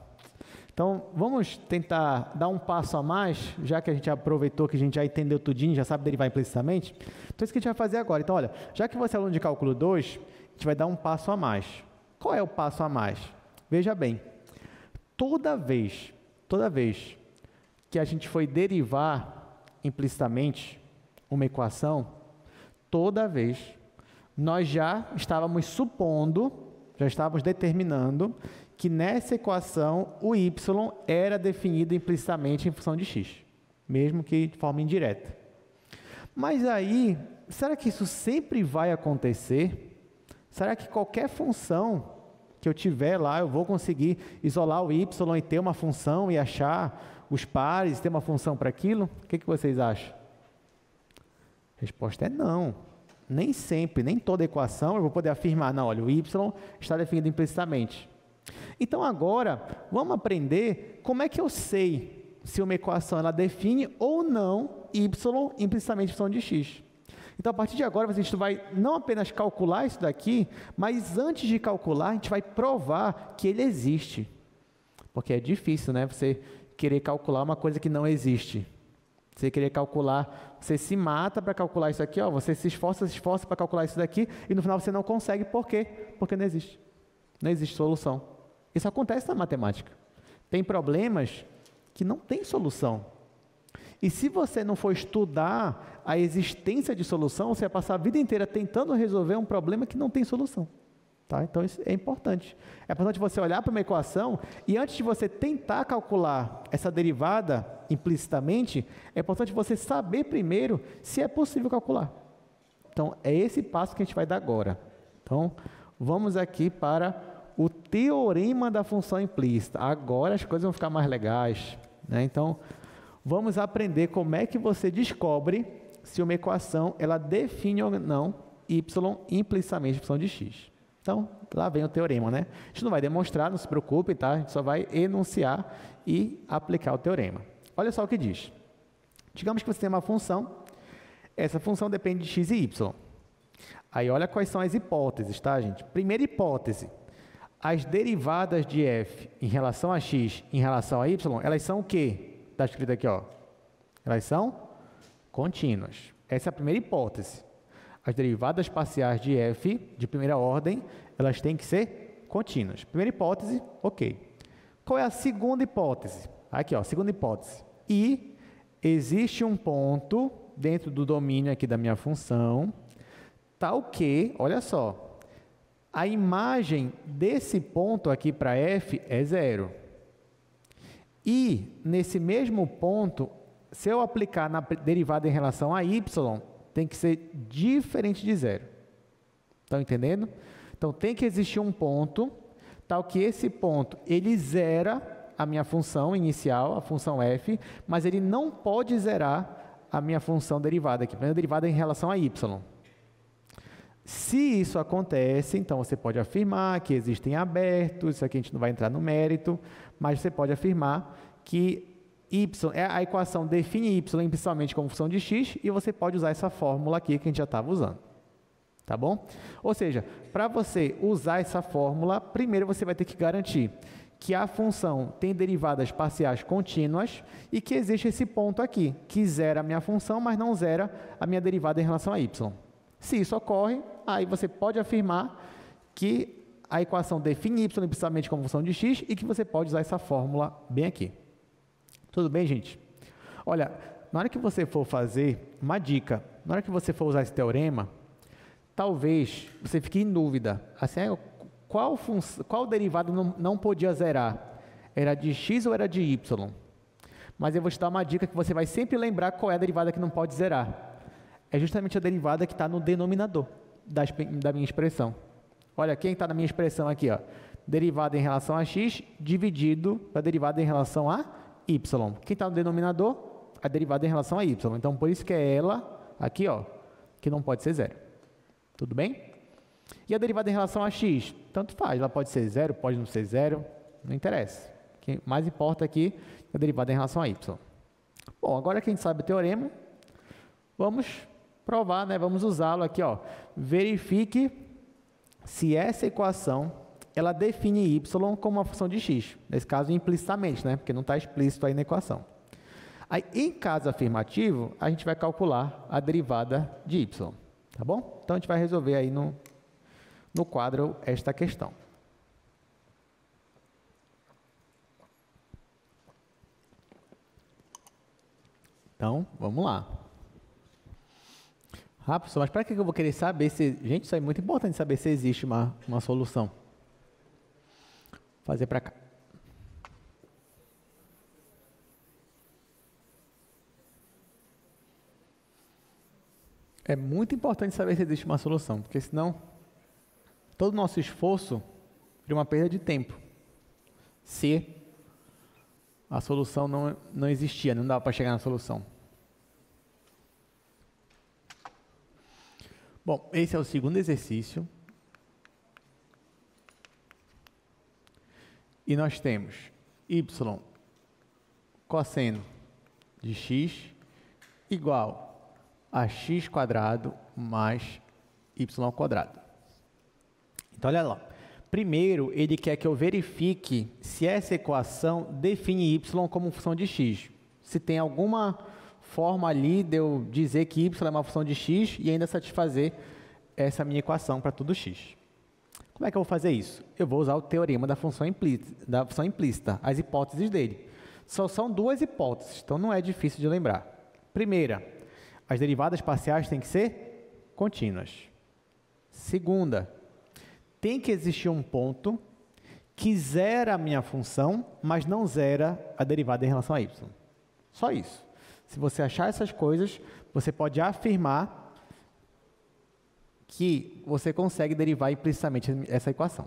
Então, vamos tentar dar um passo a mais, já que a gente aproveitou que a gente já entendeu tudinho, já sabe derivar implicitamente. Então, isso que a gente vai fazer agora. Então, olha, já que você é aluno de cálculo 2, a gente vai dar um passo a mais. Qual é o passo a mais? Veja bem, toda vez que a gente foi derivar implicitamente uma equação, toda vez nós já estávamos supondo, já estávamos determinando que nessa equação o y era definido implicitamente em função de x, mesmo que de forma indireta. Mas aí, será que isso sempre vai acontecer? Será que qualquer função que eu tiver lá, eu vou conseguir isolar o y e ter uma função e achar os pares, ter uma função para aquilo? O que vocês acham? A resposta é não. Nem sempre, nem toda equação eu vou poder afirmar, não, olha, o y está definido implicitamente. Então agora, vamos aprender como é que eu sei se uma equação ela define ou não y implicitamente em função de x. Então, a partir de agora, a gente vai não apenas calcular isso daqui, mas antes de calcular, a gente vai provar que ele existe. Porque é difícil, né? Você querer calcular uma coisa que não existe. Você querer calcular, você se mata para calcular isso aqui, ó, você se esforça para calcular isso daqui, e no final você não consegue. Por quê? Porque não existe. Não existe solução. Isso acontece na matemática. Tem problemas que não tem solução. E se você não for estudar a existência de solução, você vai passar a vida inteira tentando resolver um problema que não tem solução. Tá? Então, isso é importante. É importante você olhar para uma equação e antes de você tentar calcular essa derivada implicitamente, é importante você saber primeiro se é possível calcular. Então, é esse passo que a gente vai dar agora. Então, vamos aqui para o teorema da função implícita. Agora as coisas vão ficar mais legais, né? Então, vamos aprender como é que você descobre se uma equação ela define ou não y implicitamente em função de x. Então, lá vem o teorema, né? A gente não vai demonstrar, não se preocupe, tá? A gente só vai enunciar e aplicar o teorema. Olha só o que diz. Digamos que você tem uma função, essa função depende de x e y. Aí, olha quais são as hipóteses, tá, gente? Primeira hipótese, as derivadas de f em relação a x, em relação a y, elas são o quê? Está escrito aqui, ó. Elas são contínuas. Essa é a primeira hipótese. As derivadas parciais de f, de primeira ordem, elas têm que ser contínuas. Primeira hipótese, ok. Qual é a segunda hipótese? Aqui, ó, segunda hipótese. E existe um ponto dentro do domínio aqui da minha função, tal que, olha só, a imagem desse ponto aqui para f é 0. E, nesse mesmo ponto, se eu aplicar na derivada em relação a y, tem que ser diferente de 0. Estão entendendo? Então, tem que existir um ponto, tal que esse ponto, ele zera a minha função inicial, a função f, mas ele não pode zerar a minha função derivada aqui, a derivada em relação a y. Se isso acontece, então você pode afirmar que existem abertos, isso aqui a gente não vai entrar no mérito, mas você pode afirmar que a equação define y implicitamente como função de x e você pode usar essa fórmula aqui que a gente já estava usando. Tá bom? Ou seja, para você usar essa fórmula, primeiro você vai ter que garantir que a função tem derivadas parciais contínuas e que existe esse ponto aqui, que zera a minha função, mas não zera a minha derivada em relação a y. Se isso ocorre, aí você pode afirmar que a equação define y implicitamente como função de x e que você pode usar essa fórmula bem aqui. Tudo bem, gente? Olha, na hora que você for fazer, uma dica, na hora que você for usar esse teorema, talvez você fique em dúvida, assim, qual derivada não podia zerar? Era de x ou era de y? Mas eu vou te dar uma dica que você vai sempre lembrar qual é a derivada que não pode zerar. É justamente a derivada que está no denominador da minha expressão. Olha, quem está na minha expressão aqui, ó, derivada em relação a x dividido pela derivada em relação a y. Quem está no denominador? A derivada em relação a y. Então, por isso que é ela, aqui, ó, que não pode ser zero. Tudo bem? E a derivada em relação a x? Tanto faz, ela pode ser zero, pode não ser zero, não interessa. O que mais importa aqui é a derivada em relação a y. Bom, agora que a gente sabe o teorema, vamos provar, né? Vamos usá-lo aqui, ó. Verifique se essa equação ela define y como uma função de x. Nesse caso, implicitamente, né? Porque não está explícito aí na equação. Aí, em caso afirmativo, a gente vai calcular a derivada de y. Tá bom? Então, a gente vai resolver aí no quadro esta questão. Então, vamos lá. Ah, professor, mas para que eu vou querer saber se... Gente, isso é muito importante saber se existe uma solução. Vou fazer para cá. É muito importante saber se existe uma solução, porque senão todo o nosso esforço vira uma perda de tempo. Se a solução não existia, não dava para chegar na solução. Bom, esse é o segundo exercício. E nós temos y cosseno de x igual a x quadrado mais y quadrado. Então, olha lá. Primeiro, ele quer que eu verifique se essa equação define y como função de x. Se tem alguma forma ali de eu dizer que y é uma função de x e ainda satisfazer essa minha equação para tudo x. Como é que eu vou fazer isso? Eu vou usar o teorema da função implícita, as hipóteses dele. Só são duas hipóteses, então não é difícil de lembrar. Primeira, as derivadas parciais têm que ser contínuas. Segunda, tem que existir um ponto que zera a minha função, mas não zera a derivada em relação a y. Só isso. Se você achar essas coisas, você pode afirmar que você consegue derivar implicitamente essa equação.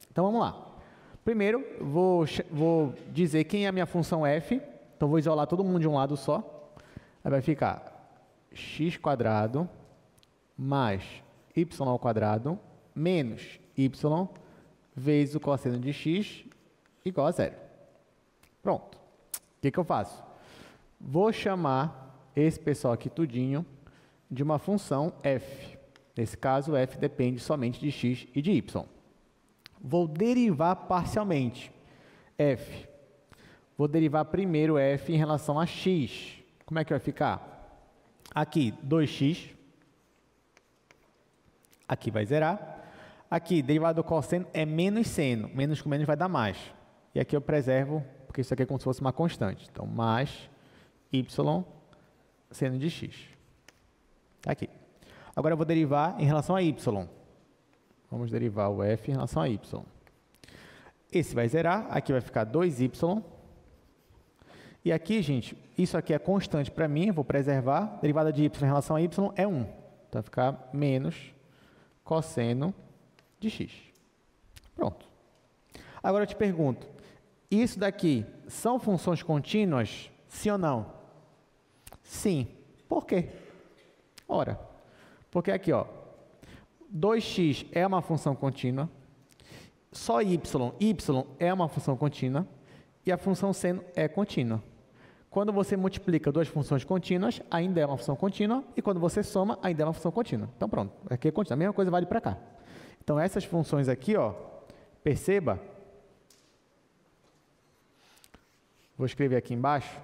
Então, vamos lá. Primeiro, vou dizer quem é a minha função f. Então, vou isolar todo mundo de um lado só. Aí vai ficar x quadrado mais y ao quadrado menos y vezes o cosseno de x igual a zero. Pronto. O que eu faço? Vou chamar esse pessoal aqui tudinho de uma função f. Nesse caso, f depende somente de x e de y. Vou derivar parcialmente f. Vou derivar primeiro f em relação a x. Como é que vai ficar? Aqui, 2x. Aqui vai zerar. Aqui, derivada do cosseno é menos seno. Menos com menos vai dar mais. E aqui eu preservo, porque isso aqui é como se fosse uma constante. Então, mais y seno de x. Está aqui. Agora eu vou derivar em relação a y. Vamos derivar o f em relação a y. Esse vai zerar. Aqui vai ficar 2y. E aqui, gente, isso aqui é constante para mim. Vou preservar. Derivada de y em relação a y é 1. Então, vai ficar menos cosseno de x. Pronto. Agora eu te pergunto, isso daqui são funções contínuas? Sim ou não? Sim. Por quê? Ora, porque aqui, ó, 2x é uma função contínua, só y é uma função contínua e a função seno é contínua. Quando você multiplica duas funções contínuas, ainda é uma função contínua, e quando você soma, ainda é uma função contínua. Então, pronto, aqui é contínua. A mesma coisa vale para cá. Então, essas funções aqui, ó, perceba, vou escrever aqui embaixo,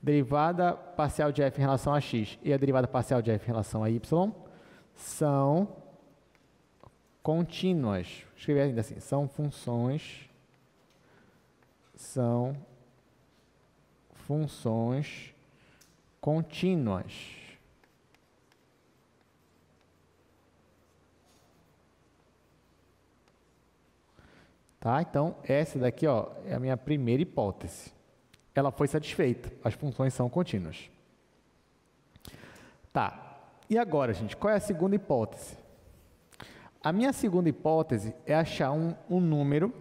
derivada parcial de f em relação a x e a derivada parcial de f em relação a y são contínuas. Vou escrever ainda assim, são funções contínuas. Tá? Então, essa daqui, ó, é a minha primeira hipótese. Ela foi satisfeita. As funções são contínuas. Tá. E agora, gente, qual é a segunda hipótese? A minha segunda hipótese é achar um número,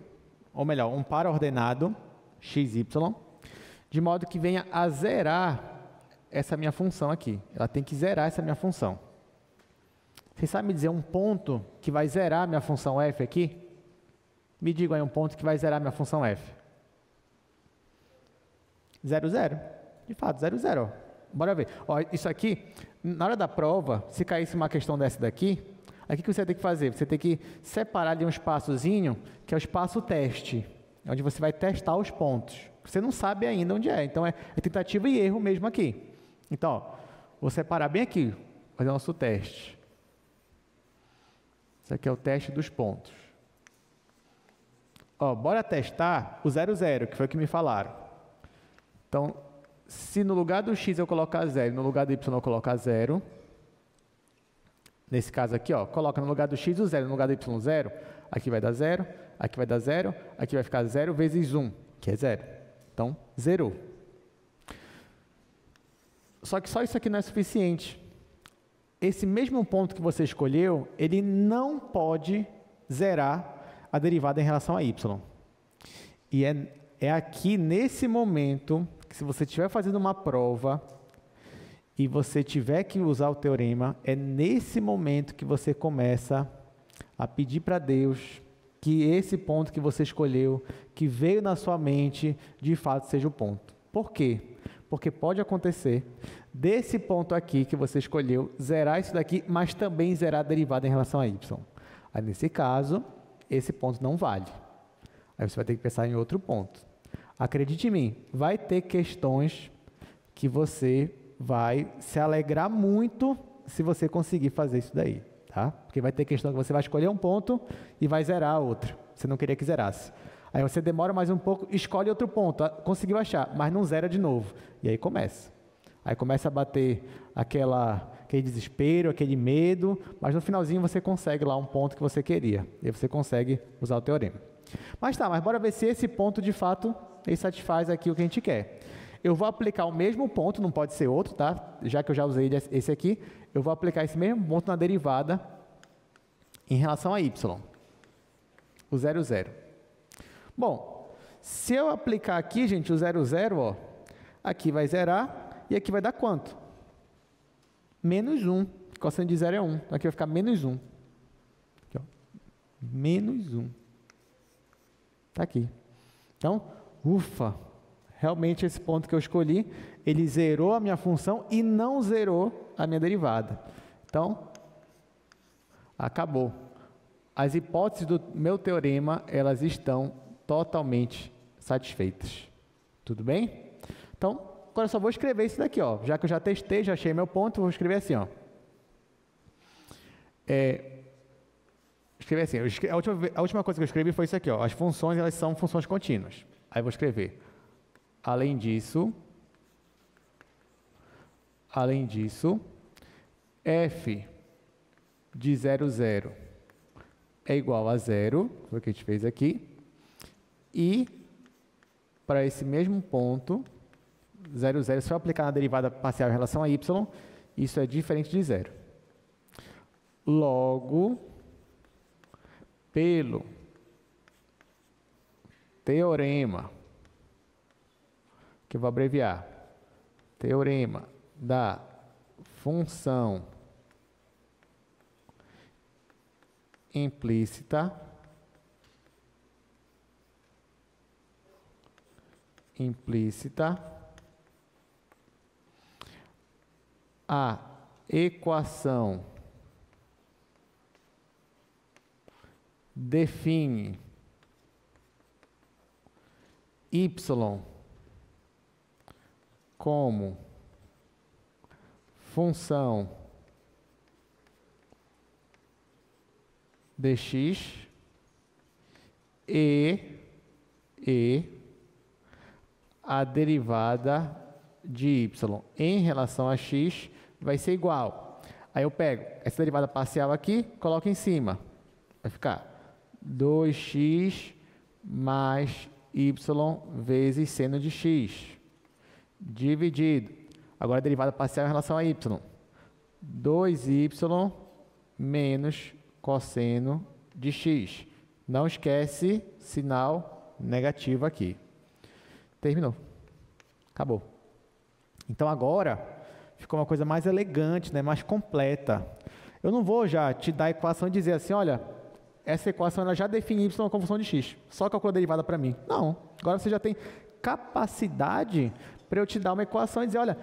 ou melhor, um par ordenado, xy, de modo que venha a zerar essa minha função aqui. Ela tem que zerar essa minha função. Vocês sabem me dizer um ponto que vai zerar a minha função f aqui? Me digam aí um ponto que vai zerar a minha função f. 0, 0. De fato, 0, 0. Bora ver. Ó, isso aqui, na hora da prova, se caísse uma questão dessa daqui, aqui que você tem que fazer? Você tem que separar ali um espaçozinho, que é o espaço teste, onde você vai testar os pontos. Você não sabe ainda onde é, então é tentativa e erro mesmo aqui. Então, ó, vou separar bem aqui, fazer o nosso teste. Isso aqui é o teste dos pontos. Ó, bora testar o 0, 0, que foi o que me falaram. Então, se no lugar do x eu colocar 0, no lugar do y eu colocar 0, nesse caso aqui, ó, coloca no lugar do x o 0, no lugar do y 0, aqui vai dar 0, aqui vai dar 0, aqui vai ficar 0 vezes 1, que é 0. Então, zerou. Só que só isso aqui não é suficiente. Esse mesmo ponto que você escolheu, ele não pode zerar a derivada em relação a y. E é aqui, nesse momento, que se você estiver fazendo uma prova e você tiver que usar o teorema, é nesse momento que você começa a pedir para Deus que esse ponto que você escolheu, que veio na sua mente, de fato seja o ponto. Por quê? Porque pode acontecer desse ponto aqui que você escolheu, zerar isso daqui, mas também zerar a derivada em relação a y. Aí, nesse caso, esse ponto não vale. Aí você vai ter que pensar em outro ponto. Acredite em mim, vai ter questões que você vai se alegrar muito se você conseguir fazer isso daí, tá? Porque vai ter questão que você vai escolher um ponto e vai zerar a outra. Você não queria que zerasse. Aí você demora mais um pouco, escolhe outro ponto, conseguiu achar, mas não zera de novo. E aí começa. Aí começa a bater aquele desespero, aquele medo, mas no finalzinho você consegue lá um ponto que você queria. E aí você consegue usar o teorema. Mas bora ver se esse ponto de fato ele satisfaz aqui o que a gente quer. Eu vou aplicar o mesmo ponto, não pode ser outro, tá? Já que eu já usei esse aqui, eu vou aplicar esse mesmo ponto na derivada em relação a y. O 0, 0. Bom, se eu aplicar aqui, gente, o 0, 0, ó, aqui vai zerar e aqui vai dar quanto? Menos 1. Cosseno de 0 é 1. Então aqui vai ficar menos 1. Aqui, ó. Menos 1. Está aqui. Então, ufa, realmente esse ponto que eu escolhi, ele zerou a minha função e não zerou a minha derivada. Então, acabou. As hipóteses do meu teorema, elas estão totalmente satisfeitas. Tudo bem? Então, agora eu só vou escrever isso daqui, ó. Já que eu já testei, já achei meu ponto, vou escrever assim, ó. Escrever assim, a última coisa que eu escrevi foi isso aqui, ó. As funções, elas são funções contínuas. Aí eu vou escrever, além disso, f de 0, 0 é igual a 0, foi o que a gente fez aqui, e para esse mesmo ponto, 0, 0, se eu aplicar na derivada parcial em relação a y, isso é diferente de 0. Logo, pelo teorema, que eu vou abreviar, teorema da função implícita, a equação define y como função dx e a derivada de y em relação a x vai ser igual. Aí eu pego essa derivada parcial aqui, coloco em cima. Vai ficar 2x mais y vezes seno de x, dividido. Agora a derivada parcial em relação a y. 2y menos cosseno de x. Não esquece sinal negativo aqui. Terminou. Acabou. Então agora ficou uma coisa mais elegante, né? Mais completa. Eu não vou já te dar a equação e dizer assim, olha, essa equação ela já define y como função de x. Só calcula a derivada para mim. Não. Agora você já tem capacidade para eu te dar uma equação e dizer, olha,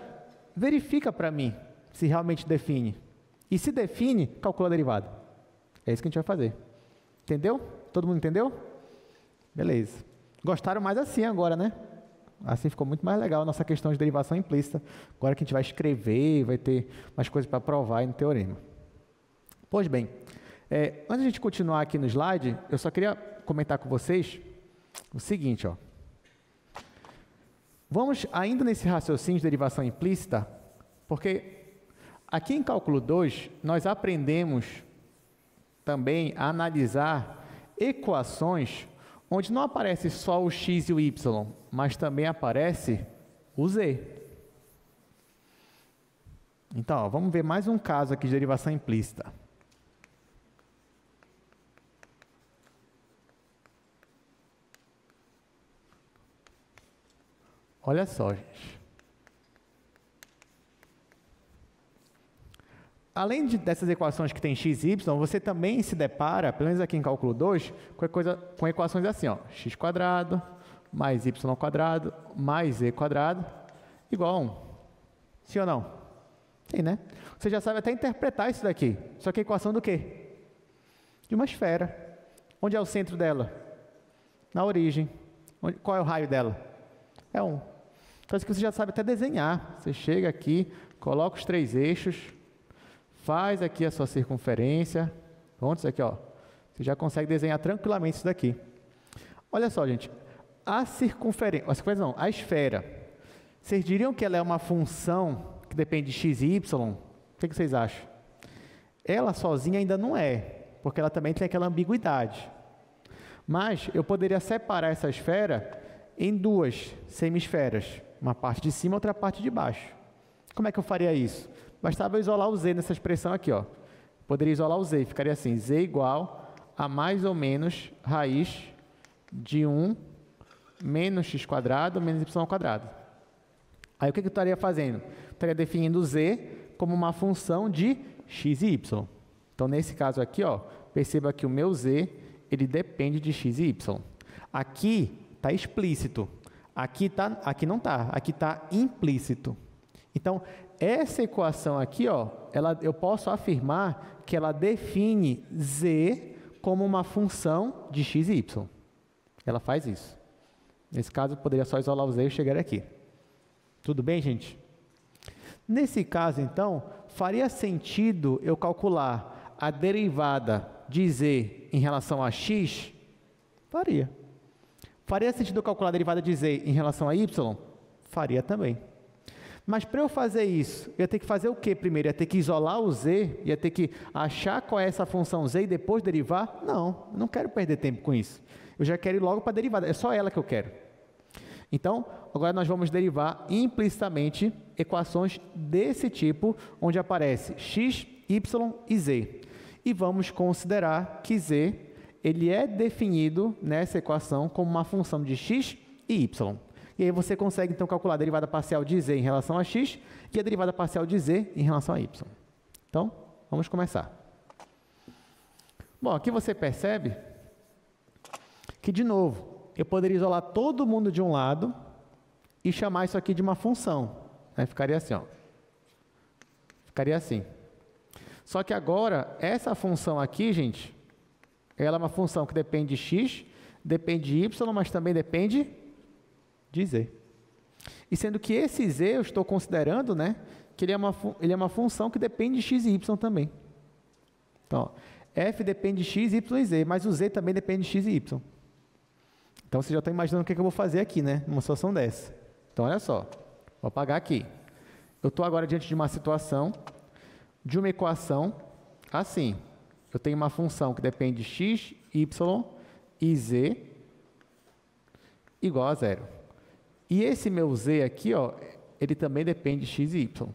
verifica para mim se realmente define. E se define, calcula a derivada. É isso que a gente vai fazer. Entendeu? Todo mundo entendeu? Beleza. Gostaram mais assim agora, né? Assim ficou muito mais legal a nossa questão de derivação implícita. Agora que a gente vai escrever, vai ter umas coisas para provar aí no teorema. Pois bem, antes de a gente continuar aqui no slide, eu só queria comentar com vocês o seguinte, ó. Vamos ainda nesse raciocínio de derivação implícita, porque aqui em cálculo 2, nós aprendemos também a analisar equações onde não aparece só o x e o y, mas também aparece o z. Então, ó, vamos ver mais um caso aqui de derivação implícita. Olha só, gente. Além dessas equações que tem x e y, você também se depara, pelo menos aqui em cálculo 2, com equações assim, ó, x² mais y² mais z² igual a 1. Sim ou não? Sim, né? Você já sabe até interpretar isso daqui. Só que é equação do quê? De uma esfera. Onde é o centro dela? Na origem. Qual é o raio dela? É 1. Então, isso que você já sabe até desenhar. Você chega aqui, coloca os 3 eixos, faz aqui a sua circunferência. Pronto, isso aqui, ó. Você já consegue desenhar tranquilamente isso daqui. Olha só, gente. A esfera. Vocês diriam que ela é uma função que depende de x e y? O que vocês acham? Ela sozinha ainda não é, porque ela também tem aquela ambiguidade. Mas eu poderia separar essa esfera em 2 semisferas. Uma parte de cima e outra parte de baixo. Como é que eu faria isso? Bastava eu isolar o z nessa expressão aqui, ó. Poderia isolar o z, ficaria assim, z igual a mais ou menos raiz de 1 menos x² menos y². Aí o que eu estaria fazendo? Eu estaria definindo z como uma função de x e y. Então, nesse caso aqui, ó, perceba que o meu z, ele depende de x e y. Aqui está explícito. Aqui não está. Aqui está implícito. Então, essa equação aqui, ó, eu posso afirmar que ela define z como uma função de x e y. Ela faz isso. Nesse caso, eu poderia só isolar o z e chegar aqui. Tudo bem, gente? Nesse caso, então, faria sentido eu calcular a derivada de z em relação a x? Faria. Faria sentido eu calcular a derivada de z em relação a y? Faria também. Mas para eu fazer isso, eu ia ter que fazer o quê primeiro? Eu ia ter que isolar o z? Ia ter que achar qual é essa função z e depois derivar? Não, eu não quero perder tempo com isso. Eu já quero ir logo para a derivada, é só ela que eu quero. Então, agora nós vamos derivar implicitamente equações desse tipo, onde aparece x, y e z. E vamos considerar que z ele é definido nessa equação como uma função de x e y. E aí você consegue, então, calcular a derivada parcial de z em relação a x e a derivada parcial de z em relação a y. Então, vamos começar. Bom, aqui você percebe que, de novo, eu poderia isolar todo mundo de um lado e chamar isso aqui de uma função. Né? Ficaria assim, ó. Ficaria assim. Só que agora, essa função aqui, gente, ela é uma função que depende de x, depende de y, mas também depende de z. E sendo que esse z eu estou considerando, né, que ele é uma função que depende de x e y também. Então, ó, f depende de x, y e z, mas o z também depende de x e y. Então, vocês já estão imaginando o que eu vou fazer aqui, né? Numa situação dessa. Então, olha só. Vou apagar aqui. Eu estou agora diante de uma situação, de uma equação, assim. Eu tenho uma função que depende de x, y e z igual a 0. E esse meu z aqui, ó, ele também depende de x e y.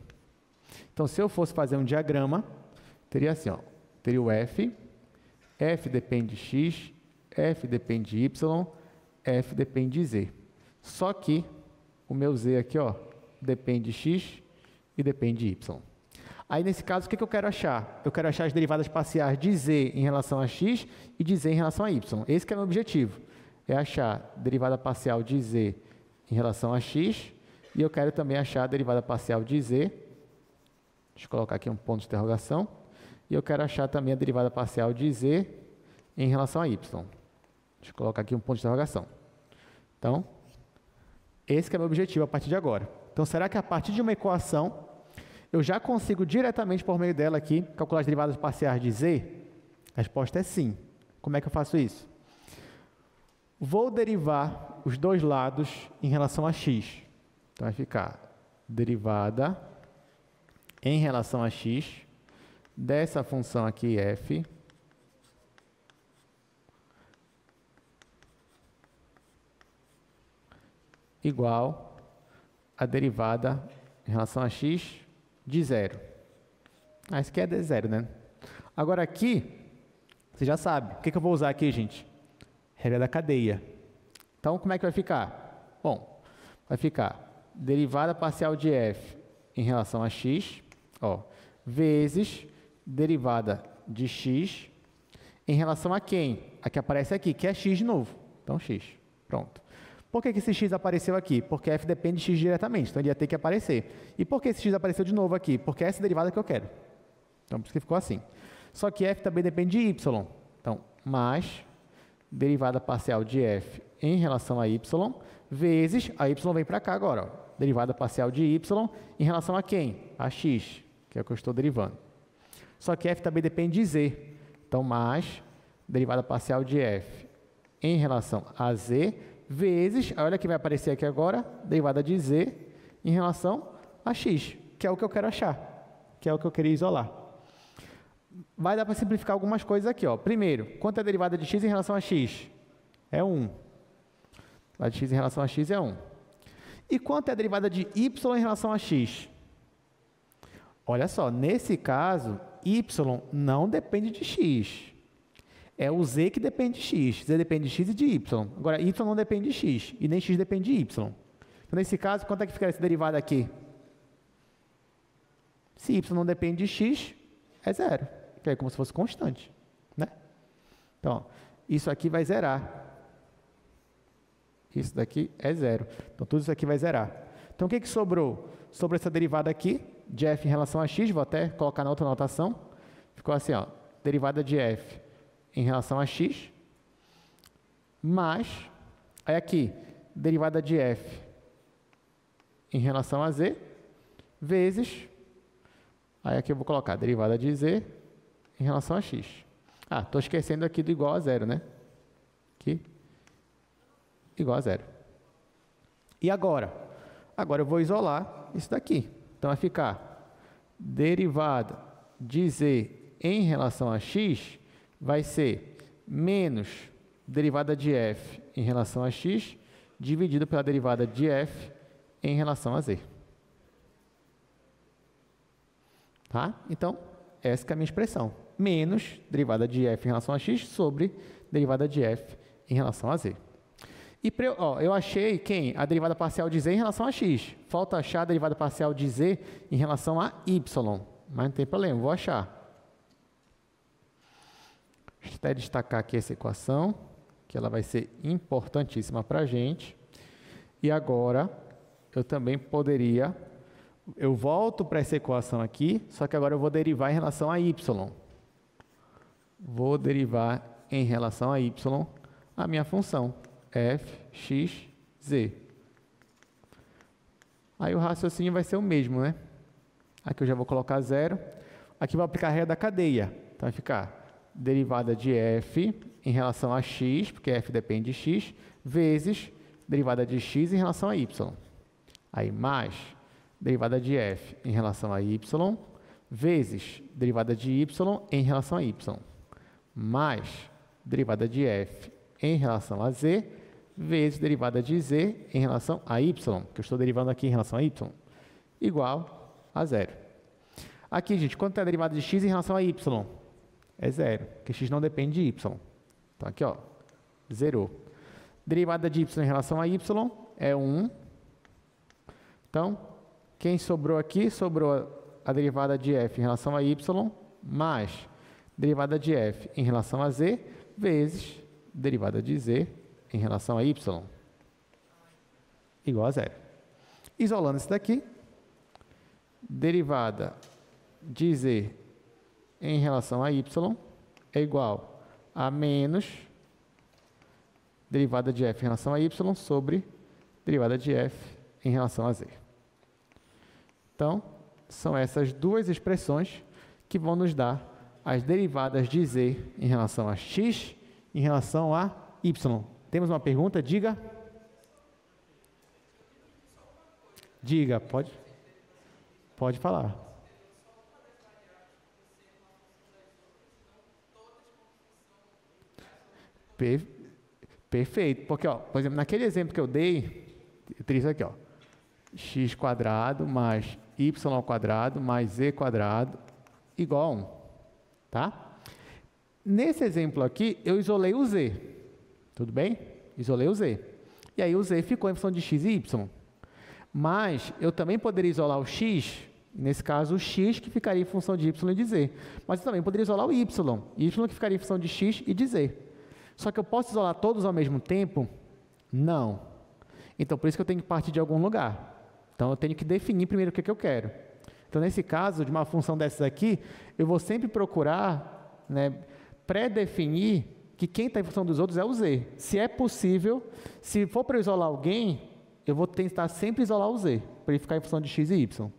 Então, se eu fosse fazer um diagrama, teria assim, ó, teria o f depende de x, f depende de y, f depende de z. Só que o meu z aqui, ó, depende de x e depende de y. Aí, nesse caso, o que eu quero achar? Eu quero achar as derivadas parciais de z em relação a x e de z em relação a y. Esse que é o meu objetivo. É achar a derivada parcial de z em relação a x e eu quero também achar a derivada parcial de z. Deixa eu colocar aqui um ponto de interrogação. E eu quero achar também a derivada parcial de z em relação a y. Deixa eu colocar aqui um ponto de interrogação. Então, esse que é o meu objetivo a partir de agora. Então, será que a partir de uma equação, eu já consigo diretamente, por meio dela aqui, calcular as derivadas parciais de z? A resposta é sim. Como é que eu faço isso? Vou derivar os dois lados em relação a x. Então, vai ficar derivada em relação a x dessa função aqui, f, igual a derivada em relação a x de 0. Isso aqui é de 0, né? Agora aqui, você já sabe. O que eu vou usar aqui, gente? Regra da cadeia. Então, como é que vai ficar? Bom, vai ficar derivada parcial de f em relação a x, ó, vezes derivada de x em relação a quem? A que aparece aqui, que é x de novo. Então, x. Pronto. Por que esse x apareceu aqui? Porque f depende de x diretamente, então ele ia ter que aparecer. E por que esse x apareceu de novo aqui? Porque é essa derivada que eu quero. Então, por isso que ficou assim. Só que f também depende de y. Então, mais derivada parcial de f em relação a y, vezes, a y vem para cá agora, ó, derivada parcial de y em relação a quem? A x, que é o que eu estou derivando. Só que f também depende de z. Então, mais derivada parcial de f em relação a z, vezes, olha que vai aparecer aqui agora, derivada de z em relação a x, que é o que eu quero achar, que é o que eu queria isolar. Vai dar para simplificar algumas coisas aqui, ó. Primeiro, quanto é a derivada de x em relação a x? É 1. A de x em relação a x é 1. E quanto é a derivada de y em relação a x? Olha só, nesse caso, y não depende de x. É o z que depende de x. Z depende de x e de y. Agora, y não depende de x. E nem x depende de y. Então, nesse caso, quanto é que fica essa derivada aqui? Se y não depende de x, é 0. Que é como se fosse constante. Né? Então, isso aqui vai zerar. Isso daqui é 0. Então, tudo isso aqui vai zerar. Então, o que sobrou? Sobrou essa derivada aqui, de f em relação a x. Vou até colocar na outra notação. Ficou assim, ó. Derivada de f em relação a x, mais, aí aqui, derivada de f em relação a z, vezes, aí aqui eu vou colocar derivada de z em relação a x. Estou esquecendo aqui do igual a 0, né? Aqui, igual a 0. E agora? Agora eu vou isolar isso daqui. Então, vai ficar derivada de z em relação a x, vai ser menos derivada de f em relação a x, dividido pela derivada de f em relação a z. Tá? Então, essa que é a minha expressão. Menos derivada de f em relação a x sobre derivada de f em relação a z. E eu achei quem? A derivada parcial de z em relação a x. Falta achar a derivada parcial de z em relação a y. Mas não tem problema, vou achar. Deixa eu até destacar aqui essa equação, que ela vai ser importantíssima para a gente. E agora, eu também poderia... Eu volto para essa equação aqui, só que agora eu vou derivar em relação a y. Vou derivar em relação a y a minha função, f, x, z. Aí o raciocínio vai ser o mesmo, né? Aqui eu já vou colocar 0. Aqui vou aplicar a regra da cadeia. Então, vai ficar derivada de f em relação a x, porque f depende de x, vezes derivada de x em relação a y. Aí, mais derivada de f em relação a y, vezes derivada de y em relação a y, mais derivada de f em relação a z, vezes derivada de z em relação a y, que eu estou derivando aqui em relação a y, igual a zero. Aqui, gente, quanto é a derivada de x em relação a y? É zero, porque x não depende de y. Então, aqui, ó, zerou. Derivada de y em relação a y é 1. Então, quem sobrou aqui? Sobrou a derivada de f em relação a y, mais derivada de f em relação a z, vezes derivada de z em relação a y, igual a zero. Isolando isso daqui, derivada de z em relação a y é igual a menos derivada de f em relação a y sobre derivada de f em relação a z. Então, são essas duas expressões que vão nos dar as derivadas de z em relação a x em relação a y. Temos uma pergunta? Diga. Diga, pode falar. Perfeito, porque, ó, por exemplo, naquele exemplo que eu dei, eu teria isso aqui, ó, x quadrado mais y ao quadrado mais z quadrado igual a 1, tá? Nesse exemplo aqui, eu isolei o z, tudo bem? Isolei o z. E aí o z ficou em função de x e y. Mas eu também poderia isolar o x, nesse caso o x que ficaria em função de y e de z. Mas eu também poderia isolar o y que ficaria em função de x e de z. Só que eu posso isolar todos ao mesmo tempo? Não. Então, por isso que eu tenho que partir de algum lugar. Então, eu tenho que definir primeiro o que eu quero. Então, nesse caso, de uma função dessas aqui, eu vou sempre procurar, né, pré-definir que quem está em função dos outros é o z. Se é possível, se for para isolar alguém, eu vou tentar sempre isolar o z, para ele ficar em função de x e y.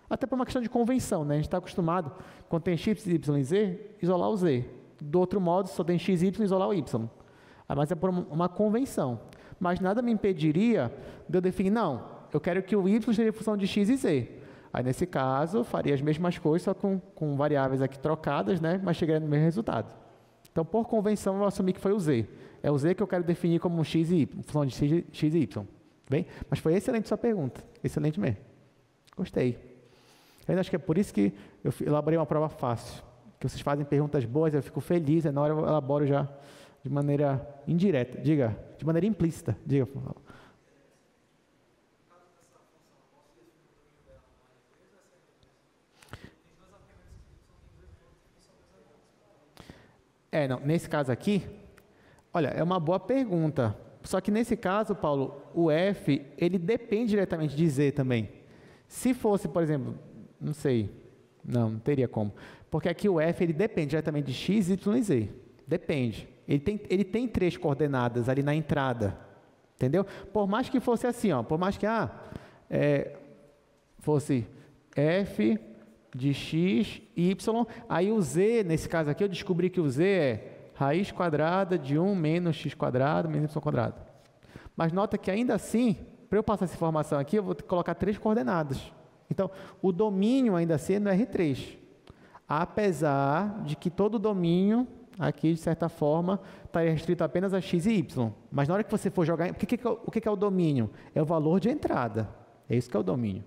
Até por uma questão de convenção, né? A gente está acostumado, quando tem x, y e z, isolar o z. Do outro modo, só tem x e y, isolar o y. Mas é por uma convenção. Mas nada me impediria de eu definir, não, eu quero que o y esteja em função de x e z. Aí, nesse caso, faria as mesmas coisas, só com variáveis aqui trocadas, né? Mas chegaria no mesmo resultado. Então, por convenção, eu assumi que foi o z. É o z que eu quero definir como x e y, função de x e y. Bem? Mas foi excelente sua pergunta. Excelente mesmo. Gostei. Eu ainda acho que é por isso que eu elaborei uma prova fácil. Que vocês fazem perguntas boas, eu fico feliz, e na hora eu elaboro já de maneira indireta. Diga, de maneira implícita. Diga, por favor. Não, nesse caso aqui, olha, é uma boa pergunta. Só que nesse caso, Paulo, o f, ele depende diretamente de z também. Se fosse, por exemplo, não sei, não teria como. Porque aqui o f, ele depende diretamente de x, y e z. Depende. Ele tem 3 coordenadas ali na entrada. Entendeu? Por mais que fosse assim, ó, por mais que fosse f de x, y, aí o z, nesse caso aqui, eu descobri que o z é raiz quadrada de 1 menos x quadrado menos y quadrado. Mas nota que ainda assim, para eu passar essa informação aqui, eu vou ter que colocar 3 coordenadas. Então, o domínio ainda assim é no R3. Apesar de que todo o domínio, aqui, de certa forma, estaria restrito apenas a x e y. Mas na hora que você for jogar, o que é o domínio? É o valor de entrada. É isso que é o domínio.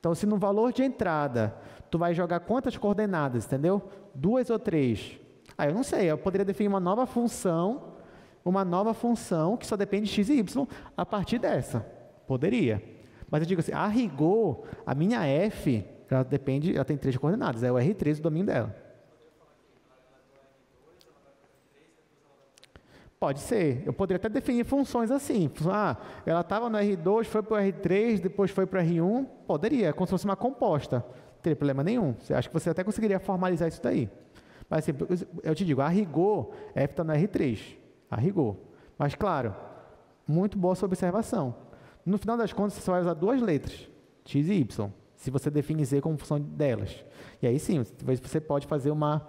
Então, se no valor de entrada, tu vai jogar quantas coordenadas, entendeu? 2 ou 3? Eu não sei, eu poderia definir uma nova função que só depende de x e y a partir dessa. Poderia. Mas eu digo assim, a rigor, a minha f, ela tem 3 coordenadas, é o R3 o domínio dela. Pode ser. Eu poderia até definir funções assim. Ela estava no R2, foi para o R3, depois foi para o R1. Poderia, como se fosse uma composta. Não teria problema nenhum. Acho que você até conseguiria formalizar isso daí. Mas assim, eu te digo, a rigor, F está no R3. A rigor. Mas, claro, muito boa sua observação. No final das contas, você vai usar 2 letras, x e y, se você define z como função delas. E aí sim, você pode fazer uma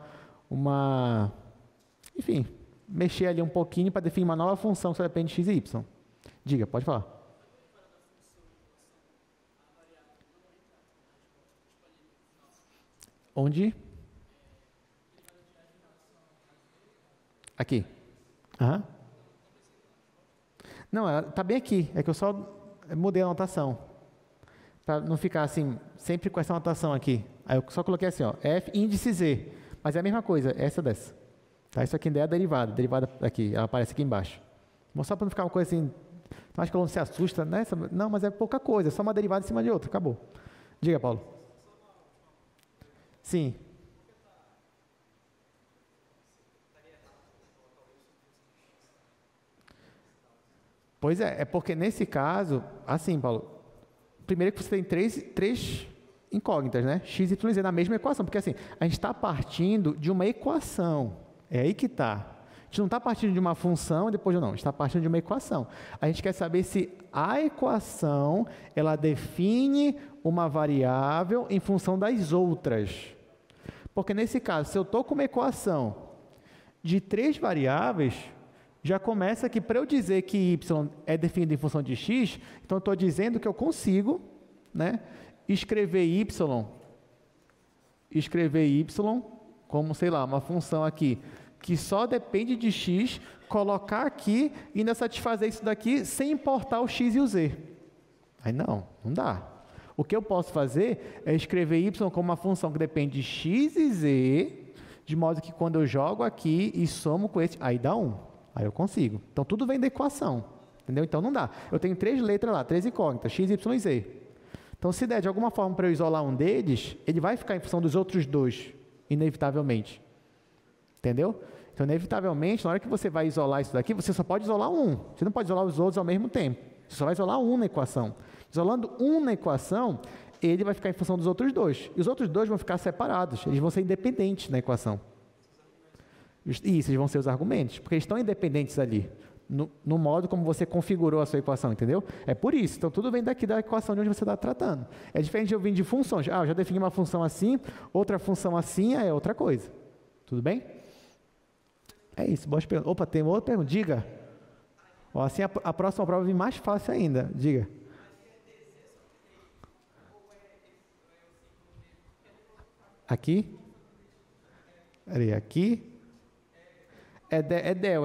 enfim, mexer ali um pouquinho para definir uma nova função que só depende de x e y. Diga, pode falar. Onde? Aqui. Aham. Não, está bem aqui. É que eu só mudei a anotação. Para não ficar assim, sempre com essa anotação aqui. Aí eu só coloquei assim, ó, f índice z. Mas é a mesma coisa, essa dessa. Tá? Isso aqui ainda é a derivada. Derivada aqui, ela aparece aqui embaixo. Vou só para não ficar uma coisa assim. Acho que o aluno se assusta, né? Não, mas é pouca coisa, é só uma derivada em cima de outra. Acabou. Diga, Paulo. Sim. Pois é porque nesse caso, assim, Paulo, primeiro que você tem três incógnitas, né? X, Y e Z na mesma equação, porque assim, a gente está partindo de uma equação, é aí que está. A gente não está partindo de uma função e depois não, a gente está partindo de uma equação. A gente quer saber se a equação, ela define uma variável em função das outras. Porque nesse caso, se eu estou com uma equação de 3 variáveis, já começa que para eu dizer que y é definido em função de x, então eu estou dizendo que eu consigo, né, escrever y como, sei lá, uma função aqui que só depende de x, colocar aqui e ainda satisfazer isso daqui sem importar o x e o z. Aí não dá. O que eu posso fazer é escrever y como uma função que depende de x e z, de modo que quando eu jogo aqui e somo com esse, aí dá 1. Aí eu consigo. Então, tudo vem da equação. Entendeu? Então, não dá. Eu tenho 3 letras lá, 3 incógnitas, x, y e z. Então, se der de alguma forma para eu isolar um deles, ele vai ficar em função dos outros 2, inevitavelmente. Entendeu? Então, inevitavelmente, na hora que você vai isolar isso daqui, você só pode isolar um. Você não pode isolar os outros ao mesmo tempo. Você só vai isolar um na equação. Isolando um na equação, ele vai ficar em função dos outros 2. E os outros 2 vão ficar separados. Eles vão ser independentes na equação. Isso, eles vão ser os argumentos, porque eles estão independentes ali, no modo como você configurou a sua equação, entendeu? É por isso, então tudo vem daqui da equação de onde você está tratando. É diferente de eu vir de funções, eu já defini uma função assim, outra função assim, é outra coisa. Tudo bem? É isso, boas perguntas. Opa, tem outra pergunta, diga. Ó, assim a próxima prova vem mais fácil ainda, diga. Aqui? Aqui? É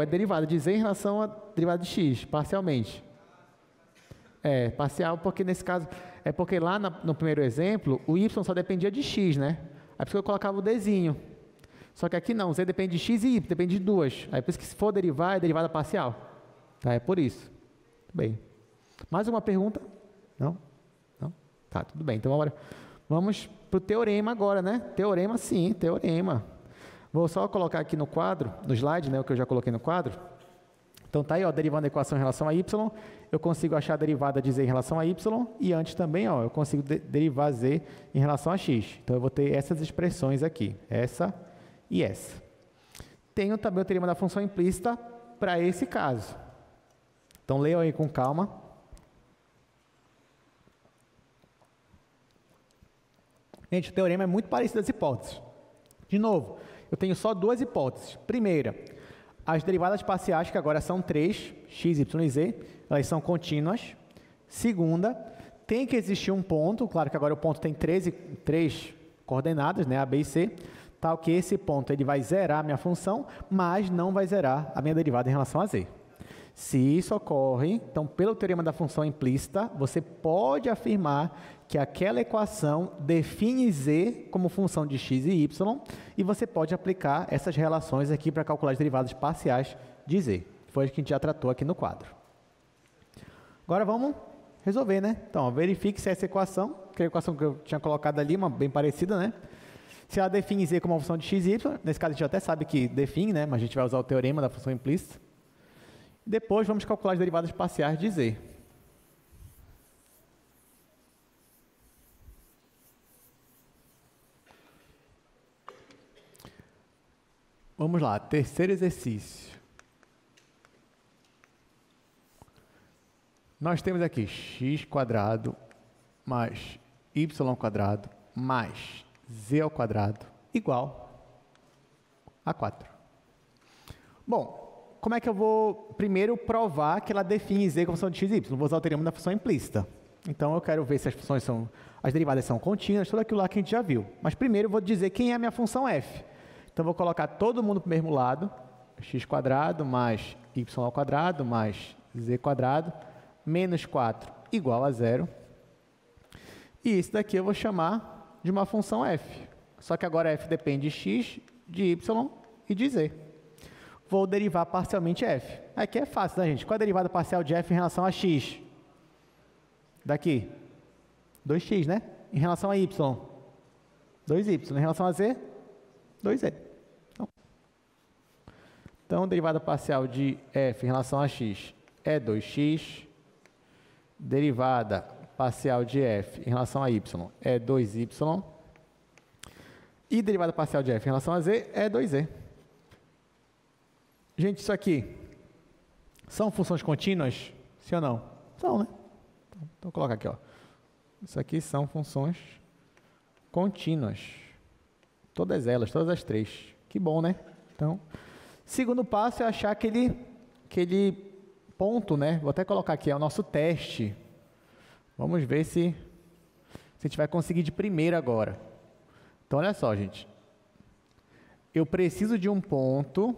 derivada de z em relação à derivada de x, parcialmente. É, parcial, porque nesse caso, é porque lá no primeiro exemplo, o y só dependia de x, né? Aí por isso que eu colocava o dzinho. Só que aqui não, z depende de x e y, depende de 2. Aí por isso que se for derivar, é derivada parcial. Tá, é por isso. Bem. Mais uma pergunta? Não? Não? Tá, tudo bem. Então vamos para o teorema agora, né? Teorema, sim, teorema. Vou só colocar aqui no quadro, no slide, né, o que eu já coloquei no quadro. Então, tá aí, ó, derivando a equação em relação a y, eu consigo achar a derivada de z em relação a y, e antes também, ó, eu consigo derivar z em relação a x. Então, eu vou ter essas expressões aqui, essa e essa. Tenho também o teorema da função implícita para esse caso. Então, leiam aí com calma. Gente, o teorema é muito parecido às hipóteses. De novo, eu tenho só 2 hipóteses. Primeira, as derivadas parciais, que agora são 3, x, y e z, elas são contínuas. Segunda, tem que existir um ponto, claro que agora o ponto tem 3 coordenadas, né, A, B e C, tal que esse ponto ele vai zerar a minha função, mas não vai zerar a minha derivada em relação a z. Se isso ocorre, então, pelo teorema da função implícita, você pode afirmar que aquela equação define z como função de x e y, e você pode aplicar essas relações aqui para calcular as derivadas parciais de z. Foi o que a gente já tratou aqui no quadro. Agora vamos resolver, né? Então, verifique se essa equação, que é a equação que eu tinha colocado ali, uma bem parecida, né? Se ela define z como uma função de x e y, nesse caso a gente até sabe que define, né? Mas a gente vai usar o teorema da função implícita. Depois vamos calcular as derivadas parciais de z. Vamos lá, terceiro exercício. Nós temos aqui x² mais y² mais z² igual a 4. Bom, como é que eu vou primeiro provar que ela define z como função de x e y? Vou usar o teorema da função implícita. Então, eu quero ver se as derivadas são contínuas, tudo aquilo lá que a gente já viu. Mas primeiro eu vou dizer quem é a minha função f. Então, eu vou colocar todo mundo para o mesmo lado, x² mais y² mais z² menos 4 igual a 0. E isso daqui eu vou chamar de uma função f. Só que agora f depende de x, de y e de z. Vou derivar parcialmente f. Aqui é fácil, né, gente? Qual é a derivada parcial de f em relação a x? Daqui. 2x, né? Em relação a y? 2y. Em relação a z? 2z. Então, derivada parcial de f em relação a x é 2x. Derivada parcial de f em relação a y é 2y. E derivada parcial de f em relação a z é 2z. Gente, isso aqui são funções contínuas? Sim ou não? São, né? Então, vou colocar aqui, ó. Isso aqui são funções contínuas. Todas elas, todas as três. Que bom, né? Então, segundo passo é achar aquele ponto, né? Vou até colocar aqui, é o nosso teste. Vamos ver se a gente vai conseguir de primeira agora. Então, olha só, gente. Eu preciso de um ponto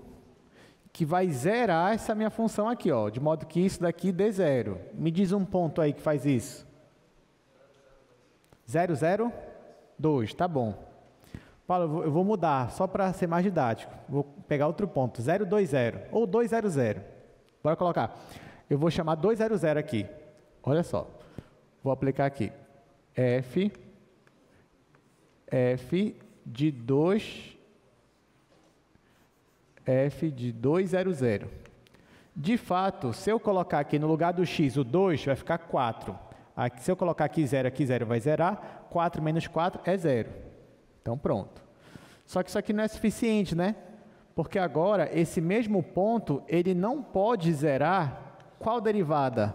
que vai zerar essa minha função aqui, ó, de modo que isso daqui dê zero. Me diz um ponto aí que faz isso. 0, 0, 2, tá bom. Paulo, eu vou mudar, só para ser mais didático. Vou pegar outro ponto, 0, 2, 0, ou 2, 0, 0. Bora colocar. Eu vou chamar 2, 0, 0 aqui. Olha só. Vou aplicar aqui. F de 2... f de 2, 0, 0. De fato, se eu colocar aqui no lugar do x o 2, vai ficar 4. Aqui, se eu colocar aqui 0, vai zerar. 4 menos 4 é 0. Então, pronto. Só que isso aqui não é suficiente, né? Porque agora, esse mesmo ponto, ele não pode zerar qual derivada?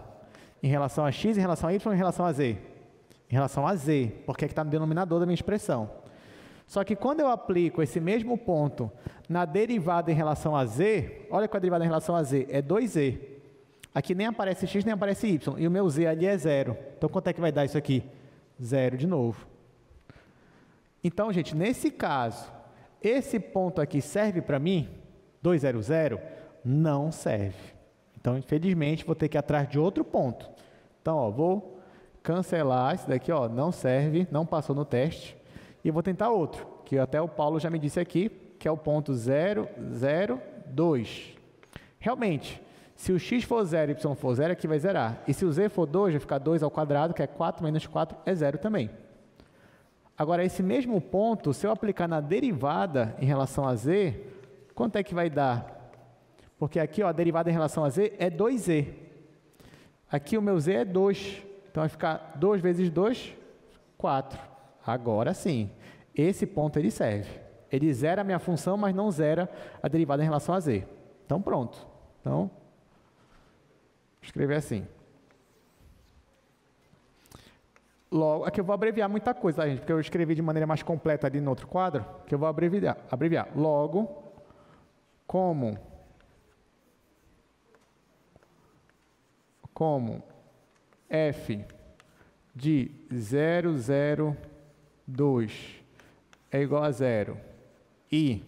Em relação a x, em relação a y ou em relação a z? Em relação a z, porque é que está no denominador da minha expressão. Só que quando eu aplico esse mesmo ponto na derivada em relação a z, olha qual é a derivada em relação a z, é 2z. Aqui nem aparece x, nem aparece y, e o meu z ali é 0. Então, quanto é que vai dar isso aqui? 0 de novo. Então, gente, nesse caso, esse ponto aqui serve para mim? 2, 0, 0? Não serve. Então, infelizmente, vou ter que ir atrás de outro ponto. Então, ó, vou cancelar esse daqui, ó, não serve, não passou no teste. E vou tentar outro, que até o Paulo já me disse aqui, que é o ponto 0, 0, 2. Realmente, se o x for 0 e y for 0, aqui vai zerar. E se o z for 2, vai ficar 2 ao quadrado, que é 4 menos 4, é 0 também. Agora, esse mesmo ponto, se eu aplicar na derivada em relação a z, quanto é que vai dar? Porque aqui, ó, a derivada em relação a z é 2z. Aqui o meu z é 2. Então, vai ficar 2 vezes 2, 4. Agora sim, esse ponto ele serve. Ele zera a minha função, mas não zera a derivada em relação a z. Então, pronto. Então, vou escrever assim. Logo, aqui eu vou abreviar muita coisa, tá, gente? Porque eu escrevi de maneira mais completa ali no outro quadro, que eu vou abreviar. Logo, como f de 0, 0, 2 é igual a 0 e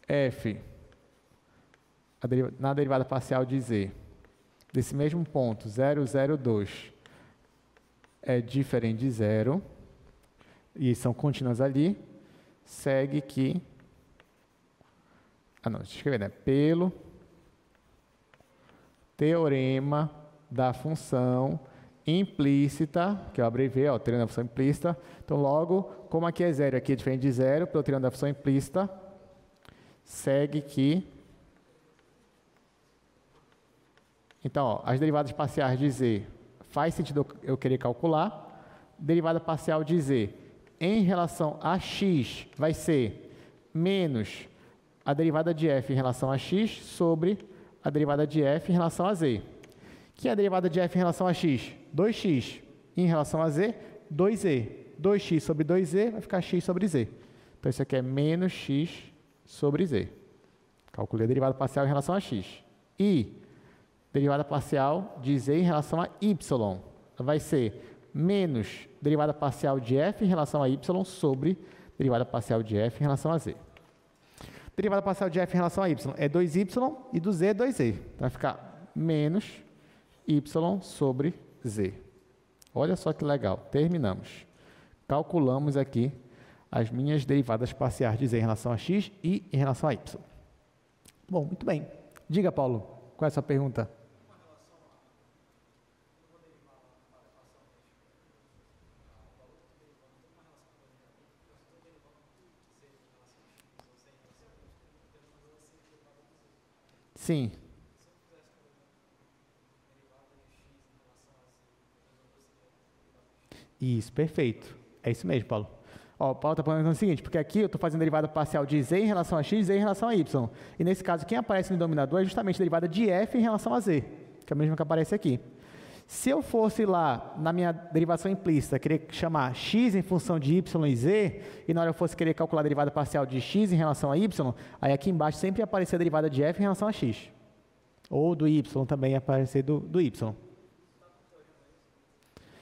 f na derivada parcial de z desse mesmo ponto 0, 0, 2 é diferente de 0 e são contínuas ali, segue que deixa eu escrever, né? Pelo teorema da função implícita, que eu abreviei, ó, o teorema da função implícita. Então, logo, como aqui é 0 e aqui é diferente de 0, pelo teorema da função implícita, segue que... Então, ó, as derivadas parciais de z, faz sentido eu querer calcular. Derivada parcial de z em relação a x vai ser menos a derivada de f em relação a x sobre a derivada de f em relação a z. Que é a derivada de f em relação a x? 2x. Em relação a z, 2z. 2x sobre 2z vai ficar x sobre z. Então, isso aqui é menos x sobre z. Calculei a derivada parcial em relação a x. E derivada parcial de z em relação a y vai ser menos derivada parcial de f em relação a y sobre derivada parcial de f em relação a z. Derivada parcial de f em relação a y é 2y e do z é 2z. Então, vai ficar menos y sobre z. Olha só que legal. Terminamos. Calculamos aqui as minhas derivadas parciais de z em relação a x e em relação a y. Bom, muito bem. Diga, Paulo, qual é a sua pergunta? Sim. Isso, perfeito. É isso mesmo, Paulo. Ó, o Paulo está perguntando o seguinte, porque aqui eu estou fazendo derivada parcial de z em relação a x e z em relação a y. E nesse caso, quem aparece no denominador é justamente a derivada de f em relação a z, que é a mesma que aparece aqui. Se eu fosse lá, na minha derivação implícita, querer chamar x em função de y e z, e na hora eu fosse querer calcular a derivada parcial de x em relação a y, aí aqui embaixo sempre ia aparecer a derivada de f em relação a x. Ou do y também ia aparecer do y.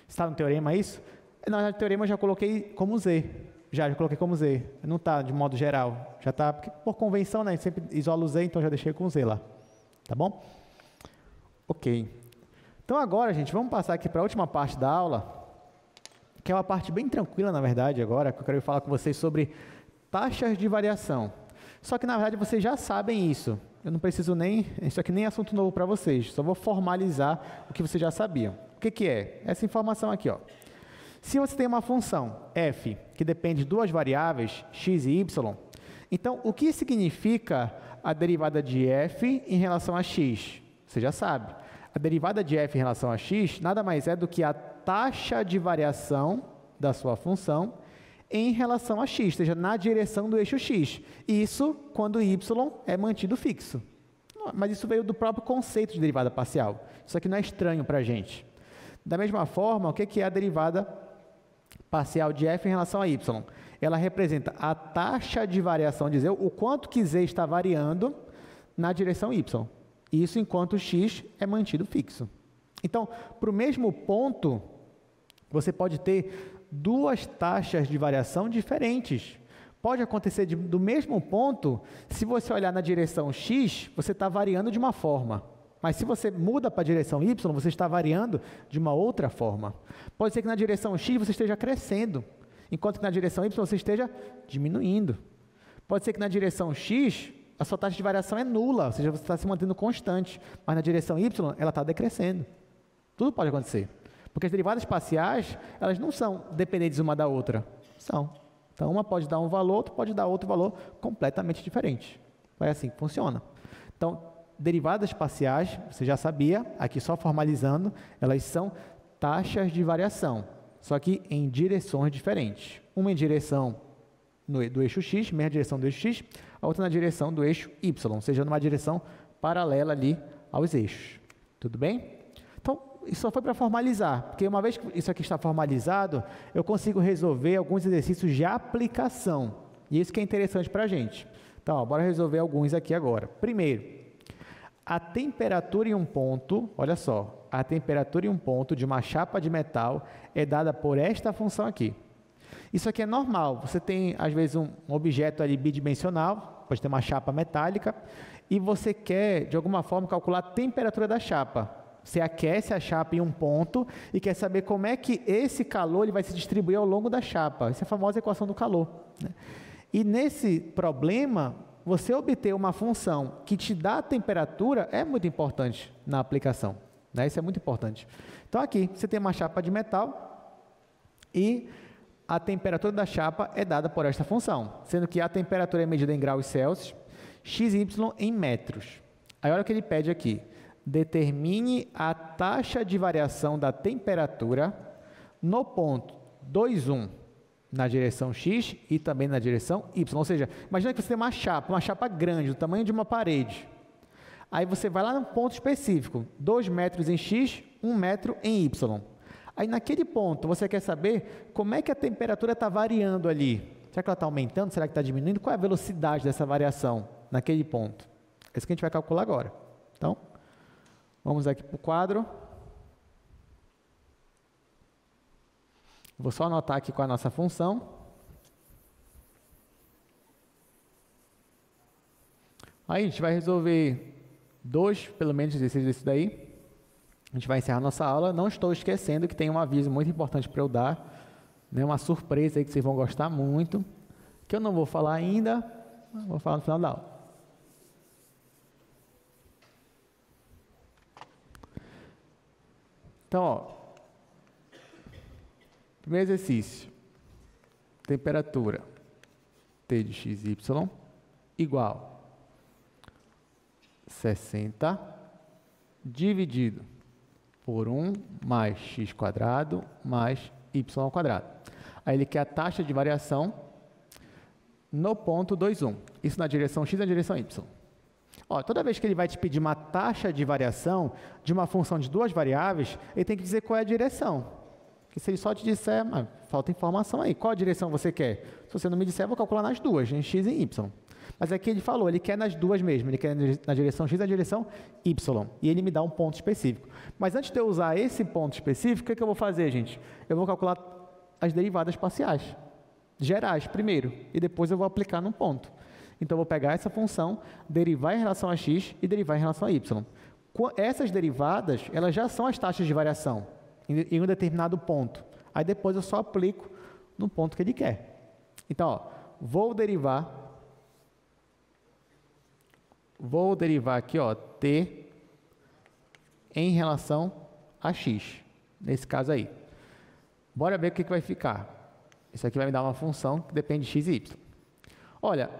Está no teorema isso? Na verdade, o teorema eu já coloquei como z. Já coloquei como z. Não está de modo geral. Já está, por convenção, né? A gente sempre isola o z, então já deixei com z lá. Tá bom? Ok. Então agora, gente, vamos passar aqui para a última parte da aula, que é uma parte bem tranquila, na verdade, agora, que eu quero falar com vocês sobre taxas de variação. Só que, na verdade, vocês já sabem isso. Eu não preciso nem... Isso aqui nem é assunto novo para vocês. Só vou formalizar o que vocês já sabiam. O que que é? Essa informação aqui, ó. Se você tem uma função f, que depende de duas variáveis, x e y, então, o que significa a derivada de f em relação a x? Você já sabe. A derivada de f em relação a x nada mais é do que a taxa de variação da sua função em relação a x, ou seja, na direção do eixo x. Isso quando y é mantido fixo. Mas isso veio do próprio conceito de derivada parcial. Isso aqui não é estranho para a gente. Da mesma forma, o que é a derivada parcial de f em relação a y? Ela representa a taxa de variação de z, o quanto que z está variando na direção y. Isso enquanto x é mantido fixo. Então, para o mesmo ponto, você pode ter duas taxas de variação diferentes. Pode acontecer do mesmo ponto, se você olhar na direção x, você está variando de uma forma. Mas se você muda para a direção y, você está variando de uma outra forma. Pode ser que na direção x você esteja crescendo, enquanto que na direção y você esteja diminuindo. Pode ser que na direção x a sua taxa de variação é nula, ou seja, você está se mantendo constante, mas na direção y ela está decrescendo. Tudo pode acontecer. Porque as derivadas parciais, elas não são dependentes uma da outra. São. Então, uma pode dar um valor, outra pode dar outro valor completamente diferente. É assim que funciona. Então, derivadas parciais, você já sabia, aqui só formalizando, elas são taxas de variação, só que em direções diferentes. Uma em direção do eixo x, mesma direção do eixo x, a outra na direção do eixo y, ou seja, numa direção paralela ali aos eixos. Tudo bem? Então, isso só foi para formalizar, porque uma vez que isso aqui está formalizado, eu consigo resolver alguns exercícios de aplicação, e isso que é interessante para a gente. Então, ó, bora resolver alguns aqui agora. Primeiro, a temperatura em um ponto, olha só, a temperatura em um ponto de uma chapa de metal é dada por esta função aqui. Isso aqui é normal, você tem às vezes um objeto ali bidimensional, pode ter uma chapa metálica, e você quer de alguma forma calcular a temperatura da chapa. Você aquece a chapa em um ponto e quer saber como é que esse calor ele vai se distribuir ao longo da chapa. Essa é a famosa equação do calor, né? E nesse problema, você obter uma função que te dá a temperatura é muito importante na aplicação, né? Isso é muito importante. Então aqui, você tem uma chapa de metal e a temperatura da chapa é dada por esta função, sendo que a temperatura é medida em graus Celsius, x e y em metros. Aí olha o que ele pede aqui. Determine a taxa de variação da temperatura no ponto 2, 1, na direção x e também na direção y. Ou seja, imagina que você tem uma chapa grande, do tamanho de uma parede. Aí você vai lá num ponto específico, 2 metros em x, 1 metro em y. Aí, naquele ponto, você quer saber como é que a temperatura está variando ali. Será que ela está aumentando? Será que está diminuindo? Qual é a velocidade dessa variação naquele ponto? É isso que a gente vai calcular agora. Então, vamos aqui para o quadro. Vou só anotar aqui com a nossa função. Aí, a gente vai resolver 2, pelo menos, exercícios desse daí. A gente vai encerrar nossa aula. Não estou esquecendo que tem um aviso muito importante para eu dar, né? Uma surpresa aí que vocês vão gostar muito, que eu não vou falar ainda, vou falar no final da aula. Então, ó, primeiro exercício, temperatura T de x, y igual 60 dividido por 1 mais x quadrado mais y ao quadrado. Aí ele quer a taxa de variação no ponto 2, 1. Isso na direção x e na direção y. Ó, toda vez que ele vai te pedir uma taxa de variação de uma função de duas variáveis, ele tem que dizer qual é a direção. Porque se ele só te disser, falta informação aí. Qual a direção você quer? Se você não me disser, eu vou calcular nas duas, em x e y. Mas aqui ele falou, ele quer nas duas mesmo, ele quer na direção x e na direção y. E ele me dá um ponto específico. Mas antes de eu usar esse ponto específico, o que eu vou fazer, gente? Eu vou calcular as derivadas parciais, gerais primeiro, e depois eu vou aplicar num ponto. Então, eu vou pegar essa função, derivar em relação a x e derivar em relação a y. Essas derivadas, elas já são as taxas de variação em um determinado ponto. Aí depois eu só aplico no ponto que ele quer. Então, ó, vou derivar aqui, ó, t em relação a x, nesse caso aí. Bora ver o que vai ficar. Isso aqui vai me dar uma função que depende de x e y. Olha,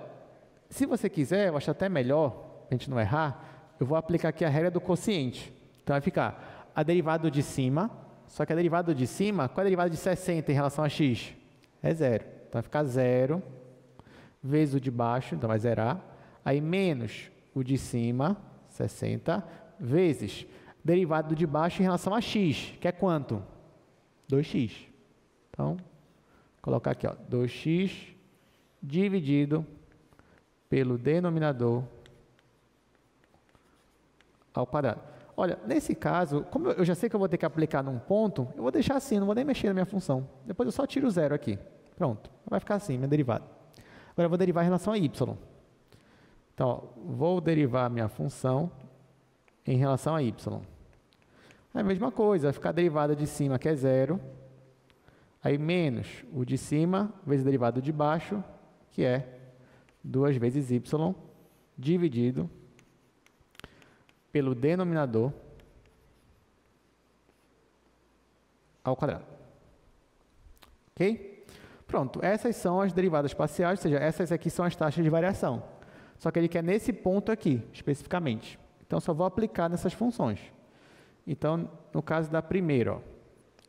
se você quiser, eu acho até melhor, para a gente não errar, eu vou aplicar aqui a regra do quociente. Então, vai ficar a derivada de cima, só que a derivada de cima, qual é a derivada de 60 em relação a x? É 0. Então, vai ficar 0 vezes o de baixo, então vai zerar. Aí, menos o de cima, 60, vezes derivada do de baixo em relação a x, que é quanto? 2x. Então, vou colocar aqui, ó, 2x dividido pelo denominador ao quadrado. Olha, nesse caso, como eu já sei que eu vou ter que aplicar num ponto, eu vou deixar assim, não vou nem mexer na minha função. Depois eu só tiro o 0 aqui. Pronto, vai ficar assim, minha derivada. Agora eu vou derivar em relação a y. Então, ó, vou derivar a minha função em relação a y. É a mesma coisa, vai ficar a derivada de cima, que é 0, aí menos o de cima, vezes a derivada de baixo, que é 2 vezes y, dividido pelo denominador ao quadrado. Ok? Pronto, essas são as derivadas parciais, ou seja, essas aqui são as taxas de variação. Só que ele quer nesse ponto aqui, especificamente. Então, só vou aplicar nessas funções. Então, no caso da primeira, ó,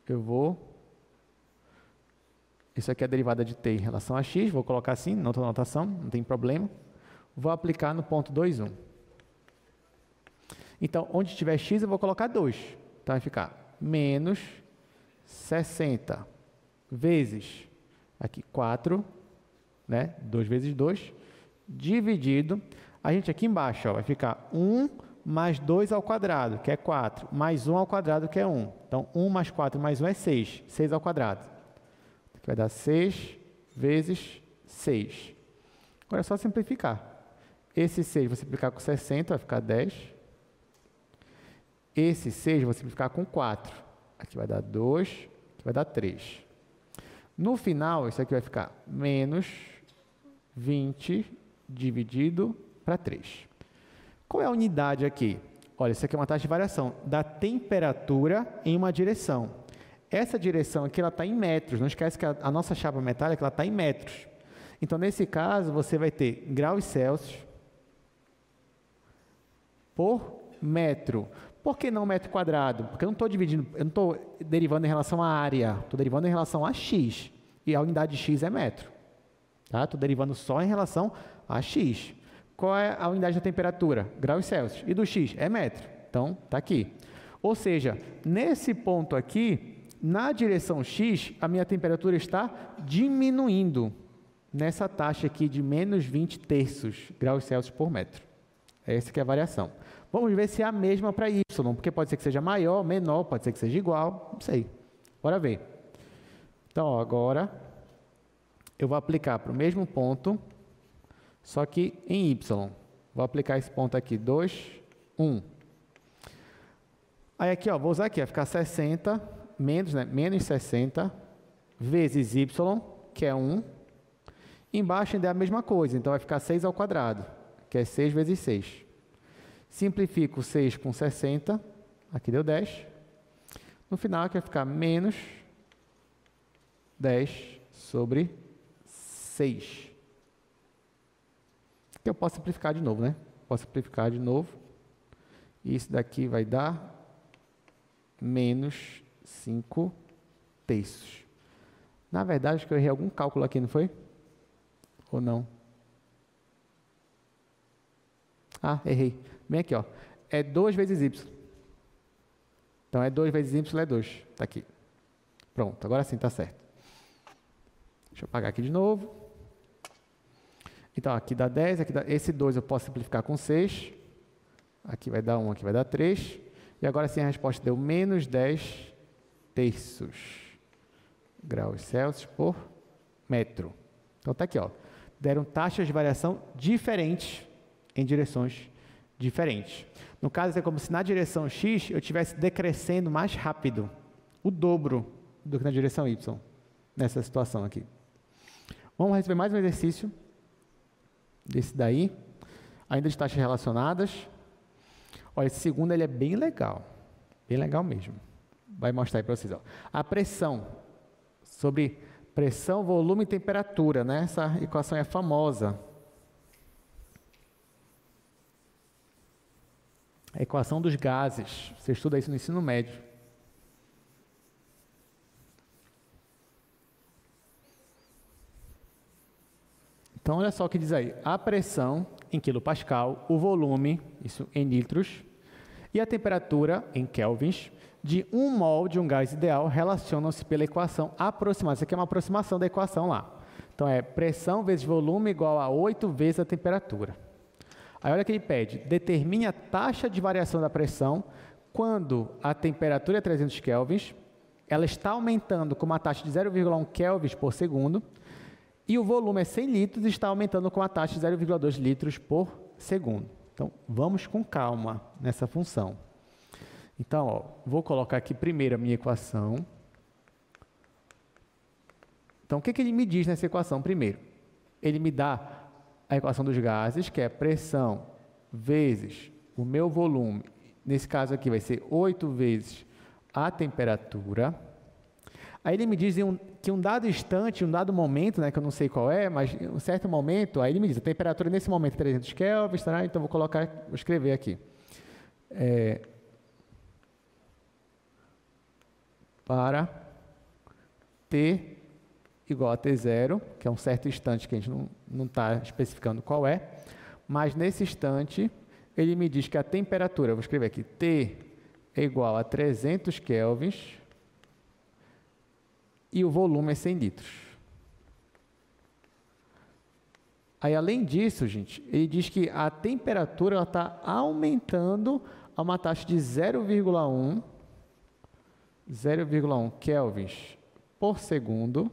eu vou... Isso aqui é a derivada de t em relação a x, vou colocar assim, não estou na notação, não tem problema. Vou aplicar no ponto 2, 1. Então, onde tiver x, eu vou colocar 2. Então, vai ficar menos 60 vezes, aqui 4, né? 2 vezes 2, dividido, a gente aqui embaixo, ó, vai ficar 1 mais 2 ao quadrado, que é 4, mais 1 ao quadrado, que é 1. Então, 1 mais 4 mais 1 é 6, 6 ao quadrado. Aqui vai dar 6 vezes 6. Agora é só simplificar. Esse 6 vou simplificar com 60, vai ficar 10. Esse 6 vou simplificar com 4. Aqui vai dar 2, aqui vai dar 3. No final, isso aqui vai ficar menos 20 dividido para 3. Qual é a unidade aqui? Olha, isso aqui é uma taxa de variação da temperatura em uma direção. Essa direção aqui ela está em metros. Não esquece que a nossa chapa metálica ela está em metros. Então, nesse caso, você vai ter graus Celsius por metro. Por que não metro quadrado? Porque eu não estou dividindo, eu não estou derivando em relação à área, estou derivando em relação a x. E a unidade de x é metro. Tá? Estou derivando só em relação a x. Qual é a unidade da temperatura? Graus Celsius. E do x? É metro. Então, está aqui. Ou seja, nesse ponto aqui, na direção x, a minha temperatura está diminuindo nessa taxa aqui de menos 20 terços graus Celsius por metro. Essa que é a variação. Vamos ver se é a mesma para y, porque pode ser que seja maior, menor, pode ser que seja igual, não sei. Bora ver. Então, ó, agora eu vou aplicar para o mesmo ponto, só que em y. Vou aplicar esse ponto aqui, 2, 1. Aí aqui, ó, vou usar aqui, vai ficar 60, menos 60, vezes y, que é 1. Embaixo ainda é a mesma coisa, então vai ficar 6 ao quadrado, que é 6 vezes 6. Simplifico 6 com 60, aqui deu 10. No final aqui vai ficar menos 10 sobre 6. Aqui eu posso simplificar de novo, né? Posso simplificar de novo. Isso daqui vai dar menos 5 terços. Na verdade, acho que eu errei algum cálculo aqui, não foi? Ou não? Ah, errei. Bem aqui, ó. É 2 vezes y. Então, é 2 vezes y é 2. Está aqui. Pronto, agora sim está certo. Deixa eu apagar aqui de novo. Então, aqui dá 10, aqui dá... esse 2 eu posso simplificar com 6. Aqui vai dar 1, aqui vai dar 3. E agora sim a resposta deu menos 10 terços graus Celsius por metro. Então, está aqui, ó. Deram taxas de variação diferentes em direções diferentes. No caso, é como se na direção x eu estivesse decrescendo mais rápido, o dobro do que na direção y, nessa situação aqui. Vamos receber mais um exercício desse daí, ainda de taxas relacionadas. Olha, esse segundo ele é bem legal mesmo. Vai mostrar aí para vocês. Ó. A pressão, sobre pressão, volume e temperatura, né? Essa equação é famosa. A equação dos gases. Você estuda isso no ensino médio. Então, olha só o que diz aí. A pressão em quilopascal, o volume, isso em litros, e a temperatura em kelvins, de 1 mol de um gás ideal relacionam-se pela equação aproximada. Isso aqui é uma aproximação da equação lá. Então, é pressão vezes volume igual a 8 vezes a temperatura. Aí, olha o que ele pede. Determine a taxa de variação da pressão quando a temperatura é 300 kelvins, ela está aumentando com uma taxa de 0,1 kelvins por segundo, e o volume é 100 litros e está aumentando com uma taxa de 0,2 litros por segundo. Então, vamos com calma nessa função. Então, ó, vou colocar aqui primeiro a minha equação. Então, o que ele me diz nessa equação primeiro? Ele me dá a equação dos gases, que é pressão vezes o meu volume. Nesse caso aqui vai ser 8 vezes a temperatura. Aí ele me diz que um dado instante, um dado momento, né, que eu não sei qual é, mas em um certo momento, aí ele me diz, a temperatura nesse momento é 300 kelvins, tá? Então vou escrever aqui. Para T igual a T0, que é um certo instante que a gente não está especificando qual é, mas nesse instante ele me diz que a temperatura, vou escrever aqui, T é igual a 300 kelvins, e o volume é 100 litros. Aí, além disso, gente, ele diz que a temperatura está aumentando a uma taxa de 0,1 kelvins por segundo,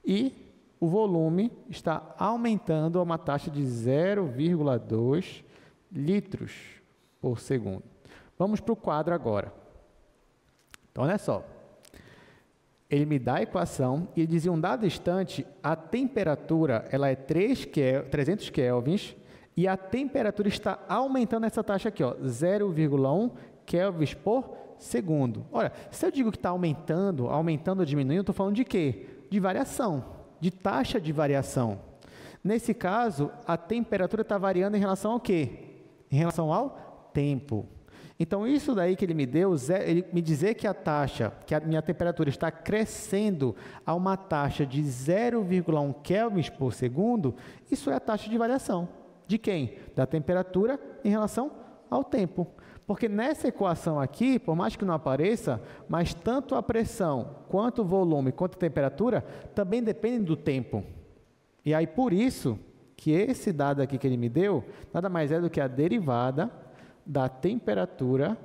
e o volume está aumentando a uma taxa de 0,2 litros por segundo. Vamos para o quadro agora. Então, olha só. Ele me dá a equação e ele diz, em um dado instante, a temperatura ela é 300 kelvins e a temperatura está aumentando essa taxa aqui, 0,1 kelvins por segundo. Olha, se eu digo que está aumentando ou diminuindo, eu estou falando de quê? De variação, de taxa de variação. Nesse caso, a temperatura está variando em relação ao quê? Em relação ao tempo. Então, isso daí que ele me deu, ele me dizer que a minha temperatura está crescendo a uma taxa de 0,1 kelvins por segundo, isso é a taxa de variação. De quem? Da temperatura em relação ao tempo. Porque nessa equação aqui, por mais que não apareça, mas tanto a pressão, quanto o volume, quanto a temperatura, também dependem do tempo. E aí, por isso, que esse dado aqui que ele me deu, nada mais é do que a derivada da temperatura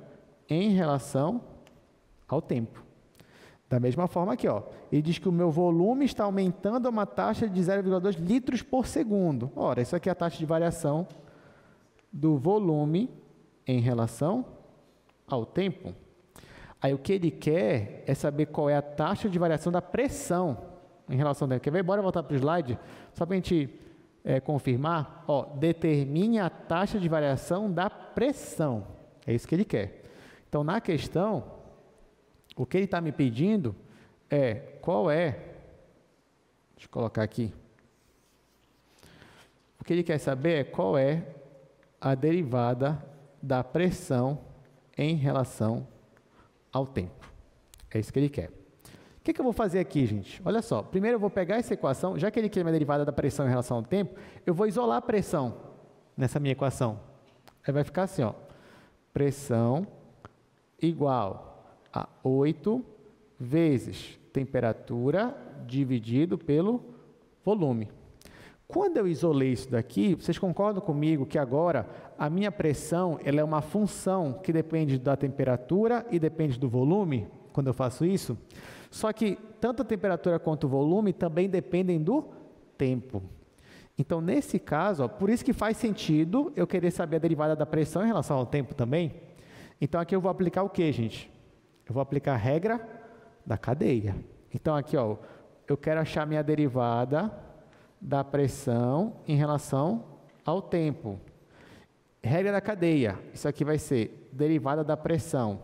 em relação ao tempo. Da mesma forma aqui, ó, ele diz que o meu volume está aumentando a uma taxa de 0,2 litros por segundo. Ora, isso aqui é a taxa de variação do volume em relação ao tempo. Aí o que ele quer é saber qual é a taxa de variação da pressão em relação ao tempo. Quer ver? Bora voltar para o slide, só para a gente confirmar. Ó, determine a taxa de variação da pressão. É isso que ele quer. Então, na questão, o que ele está me pedindo é qual é... Deixa eu colocar aqui. O que ele quer saber é qual é a derivada da pressão em relação ao tempo. É isso que ele quer. O que eu vou fazer aqui, gente? Olha só, primeiro eu vou pegar essa equação, já que ele quer uma derivada da pressão em relação ao tempo, eu vou isolar a pressão nessa minha equação. Aí vai ficar assim, ó, pressão igual a 8 vezes temperatura dividido pelo volume. Quando eu isolei isso daqui, vocês concordam comigo que agora a minha pressão ela é uma função que depende da temperatura e depende do volume, quando eu faço isso? Só que tanto a temperatura quanto o volume também dependem do tempo. Então, nesse caso, ó, por isso que faz sentido eu querer saber a derivada da pressão em relação ao tempo também. Então, aqui eu vou aplicar o que, gente? Eu vou aplicar a regra da cadeia. Então, aqui, ó, eu quero achar minha derivada da pressão em relação ao tempo. Regra da cadeia. Isso aqui vai ser derivada da pressão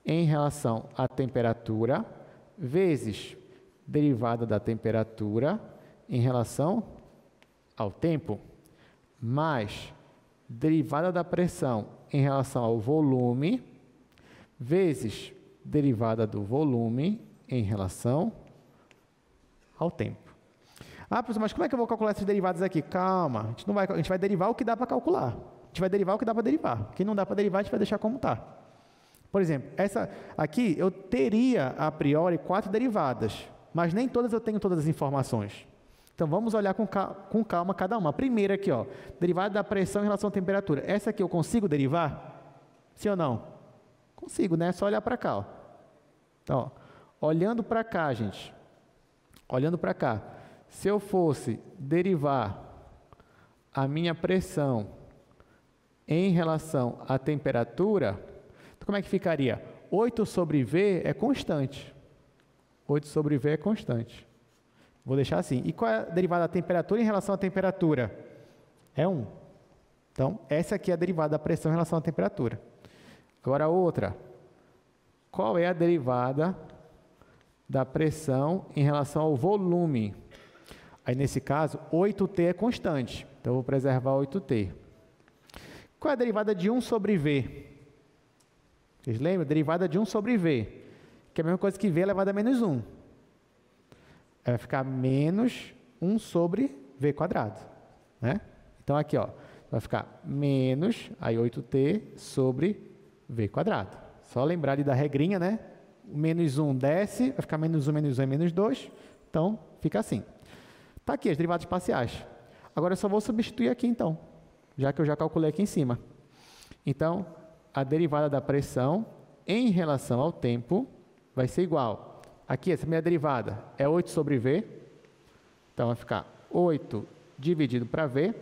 em relação à temperatura vezes derivada da temperatura em relação ao tempo, mais derivada da pressão em relação ao volume vezes derivada do volume em relação ao tempo. Ah, professor, mas como é que eu vou calcular essas derivadas aqui? Calma, a gente vai derivar o que dá para calcular. A gente vai derivar o que dá para derivar. O que não dá para derivar, a gente vai deixar como está. Por exemplo, essa aqui eu teria, a priori, 4 derivadas, mas nem todas eu tenho todas as informações. Então, vamos olhar com calma cada uma. A primeira aqui, ó, derivada da pressão em relação à temperatura. Essa aqui eu consigo derivar? Sim ou não? Consigo, né? É só olhar para cá, ó. Então, ó, olhando para cá, gente, olhando para cá, se eu fosse derivar a minha pressão em relação à temperatura, então como é que ficaria? 8 sobre V é constante. 8 sobre V é constante. Vou deixar assim. E qual é a derivada da temperatura em relação à temperatura? É 1. Então, essa aqui é a derivada da pressão em relação à temperatura. Agora, outra. Qual é a derivada da pressão em relação ao volume? Aí, nesse caso, 8T é constante. Então, eu vou preservar 8T. Qual é a derivada de 1 sobre V? Vocês lembram? Derivada de 1 sobre V, que é a mesma coisa que V elevado a menos 1. Aí vai ficar menos 1 sobre V quadrado. Né? Então, aqui, ó, vai ficar menos, aí 8T sobre V quadrado. Só lembrar ali da regrinha, né? O menos 1 desce, vai ficar menos 1 é menos 2. Então, fica assim. Está aqui as derivadas parciais. Agora, eu só vou substituir aqui, então, já que eu já calculei aqui em cima. Então, a derivada da pressão em relação ao tempo vai ser igual. Aqui, essa minha derivada é 8 sobre V. Então, vai ficar 8 dividido para V,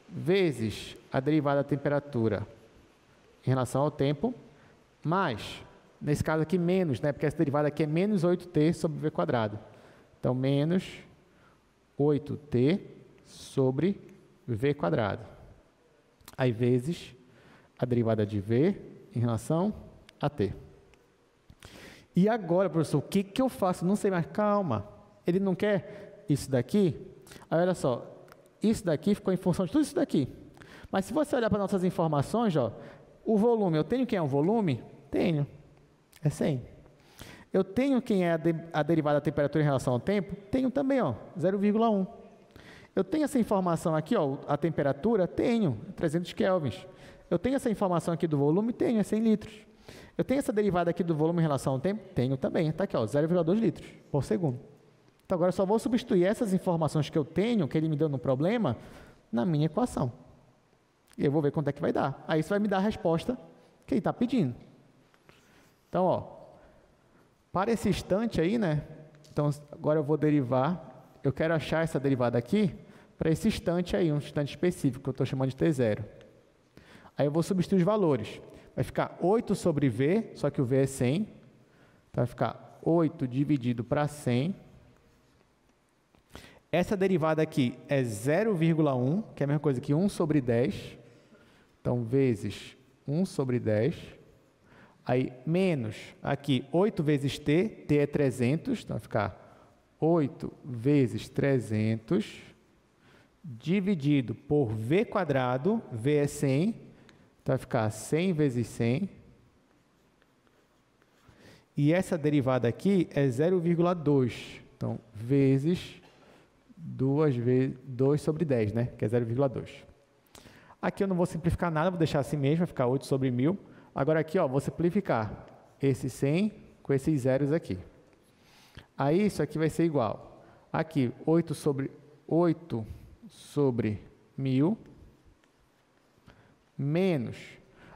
vezes a derivada da temperatura em relação ao tempo, mais, nesse caso aqui, menos, né? Porque essa derivada aqui é menos 8T sobre V quadrado. Então, menos 8T sobre V quadrado. Aí, vezes a derivada de V em relação a T. E agora, professor, o que eu faço? Não sei mais. Calma. Ele não quer isso daqui? Aí, olha só. Isso daqui ficou em função de tudo isso daqui. Mas se você olhar para nossas informações, ó, o volume, eu tenho quem é o volume? Tenho. É 100. Eu tenho quem é a derivada da temperatura em relação ao tempo? Tenho também, ó, 0,1. Eu tenho essa informação aqui, ó, a temperatura? Tenho, 300 kelvins. eu tenho essa informação aqui do volume? Tenho, é 100 litros. Eu tenho essa derivada aqui do volume em relação ao tempo? Tenho também. Está aqui, 0,2 litros por segundo. Então, agora eu só vou substituir essas informações que eu tenho, que ele me deu no problema, na minha equação. E eu vou ver quanto é que vai dar. Aí isso vai me dar a resposta que ele está pedindo. Então, para esse instante aí, né? Então, agora eu vou derivar, eu quero achar essa derivada aqui para esse instante aí, um instante específico, que eu estou chamando de T0. Aí eu vou substituir os valores. Vai ficar 8 sobre V, só que o V é 100. Então, vai ficar 8 dividido para 100. Essa derivada aqui é 0,1, que é a mesma coisa que 1 sobre 10. Então, vezes 1 sobre 10. Aí, menos, aqui, 8 vezes T, T é 300. Então, vai ficar 8 vezes 300, dividido por V quadrado, V é 100. Então, vai ficar 100 vezes 100. E essa derivada aqui é 0,2. Então, vezes 2 sobre 10, né? Que é 0,2. Aqui eu não vou simplificar nada, vou deixar assim mesmo, vai ficar 8 sobre 1000. Agora aqui, vou simplificar esse 100 com esses zeros aqui. Aí, isso aqui vai ser igual. Aqui, 8 sobre 1000, menos,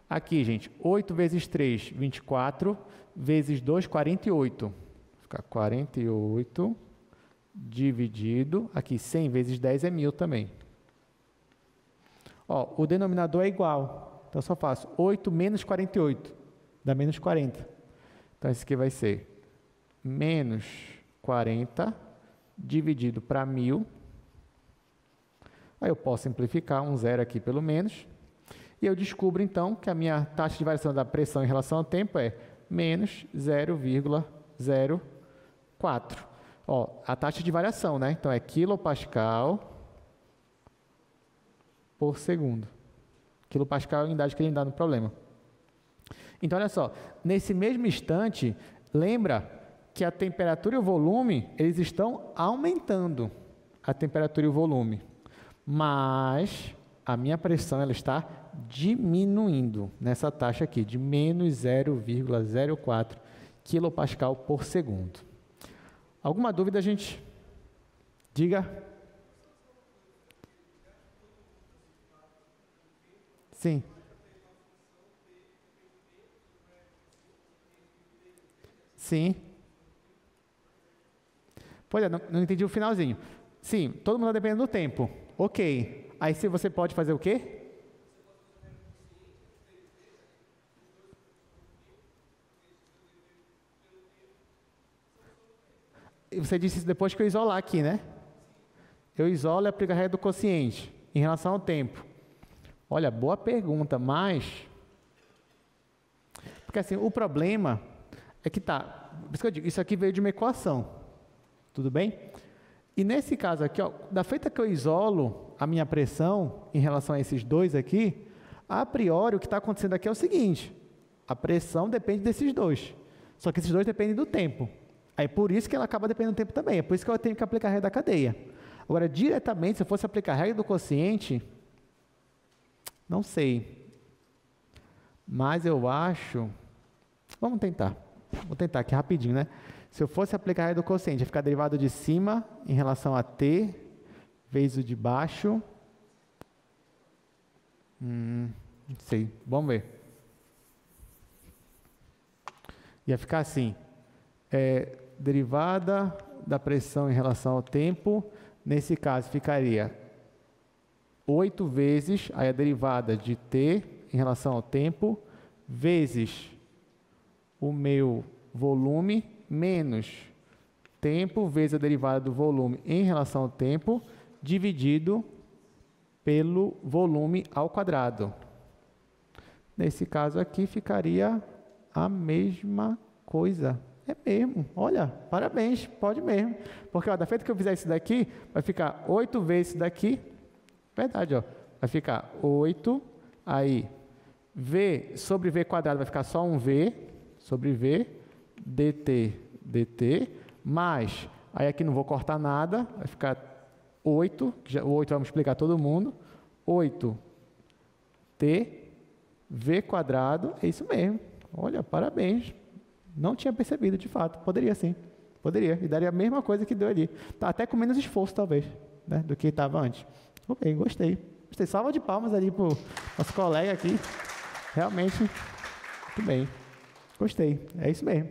aqui, gente, 8 vezes 3, 24, vezes 2, 48. Vai ficar 48, dividido, aqui, 100 vezes 10 é 1000 também. O denominador é igual, então eu só faço 8 menos 48, dá menos 40. Então, esse aqui vai ser menos 40, dividido para 1000. Aí eu posso simplificar um zero aqui pelo menos. E eu descubro, então, que a minha taxa de variação da pressão em relação ao tempo é menos 0,04. A taxa de variação, né? Então, é quilopascal por segundo. Quilopascal é a unidade que ele dá no problema. Então, olha só. Nesse mesmo instante, lembra que a temperatura e o volume, eles estão aumentando. A temperatura e o volume. Mas a minha pressão ela está diminuindo nessa taxa aqui, de menos 0,04 quilopascal por segundo. Alguma dúvida, gente? Diga. Sim. Sim. Pois é, não entendi o finalzinho. Sim, todo mundo está dependendo do tempo. Ok. Aí se você pode fazer o quê? Você disse isso depois que eu isolar aqui, né? Eu isolo e aplico a regra do quociente em relação ao tempo. Olha, boa pergunta, mas... Porque assim, o problema é que por isso que eu digo, isso aqui veio de uma equação. Tudo bem? E nesse caso aqui, da feita que eu isolo a minha pressão em relação a esses dois aqui, a priori o que está acontecendo aqui é o seguinte, a pressão depende desses dois, só que esses dois dependem do tempo. Aí por isso que ela acaba dependendo do tempo também, é por isso que eu tenho que aplicar a regra da cadeia. Agora, diretamente, se eu fosse aplicar a regra do quociente, não sei, mas eu acho, vamos tentar, vou tentar aqui rapidinho, né? Se eu fosse aplicar a regra do quociente, ia ficar derivado de cima em relação a t, vezes o de baixo. Não sei, vamos ver. Ia ficar assim, derivada da pressão em relação ao tempo, nesse caso ficaria 8 vezes a derivada de t em relação ao tempo, vezes o meu volume, menos tempo vezes a derivada do volume em relação ao tempo, dividido pelo volume ao quadrado. Nesse caso aqui, ficaria a mesma coisa. É mesmo, olha, parabéns, pode mesmo. Porque, da feita que eu fizer isso daqui, vai ficar 8 vezes isso daqui. Verdade, vai ficar 8, aí, V sobre V quadrado vai ficar só um V, sobre V, dt, mais, aí aqui não vou cortar nada, vai ficar 8, o 8 vamos explicar todo mundo, 8t V quadrado, é isso mesmo. Olha, parabéns. Não tinha percebido, de fato. Poderia sim. Poderia. E daria a mesma coisa que deu ali. Tá até com menos esforço, talvez, né, do que estava antes. Ok, gostei. Gostei. Salva de palmas ali para o nosso colega aqui. Realmente, muito bem. Gostei. É isso mesmo.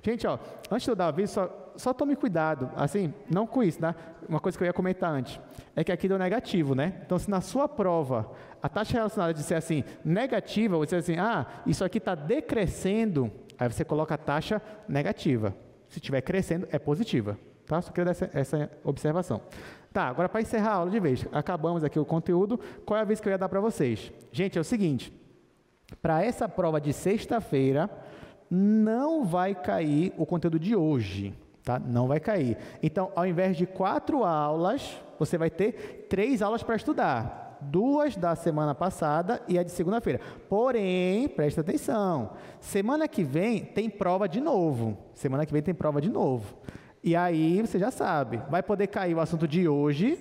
Gente, ó, antes de eu dar o aviso, só tome cuidado. Assim, não com isso, né? Uma coisa que eu ia comentar antes. É que aqui deu negativo, né? Então, se na sua prova a taxa relacionada de ser assim, negativa, você diz assim, isso aqui está decrescendo, aí você coloca a taxa negativa. Se estiver crescendo, é positiva. Tá? Só queria dar essa observação. Tá, agora para encerrar a aula de vez, acabamos aqui o conteúdo, qual é a vez que eu ia dar para vocês? Gente, é o seguinte, para essa prova de sexta-feira, não vai cair o conteúdo de hoje, tá? Não vai cair. Então, ao invés de 4 aulas, você vai ter 3 aulas para estudar. 2 da semana passada e a de segunda-feira. Porém, presta atenção, semana que vem tem prova de novo. Semana que vem tem prova de novo. E aí, você já sabe, vai poder cair o assunto de hoje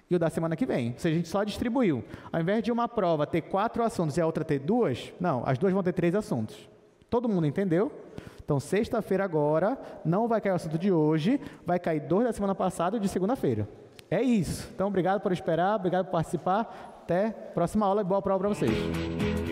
e o da semana que vem. Ou seja, a gente só distribuiu. Ao invés de uma prova ter 4 assuntos e a outra ter 2, não, as 2 vão ter 3 assuntos. Todo mundo entendeu? Então, sexta-feira agora, não vai cair o assunto de hoje, vai cair 2 da semana passada e de segunda-feira. É isso. Então, obrigado por esperar, obrigado por participar. Até a próxima aula e boa prova para vocês.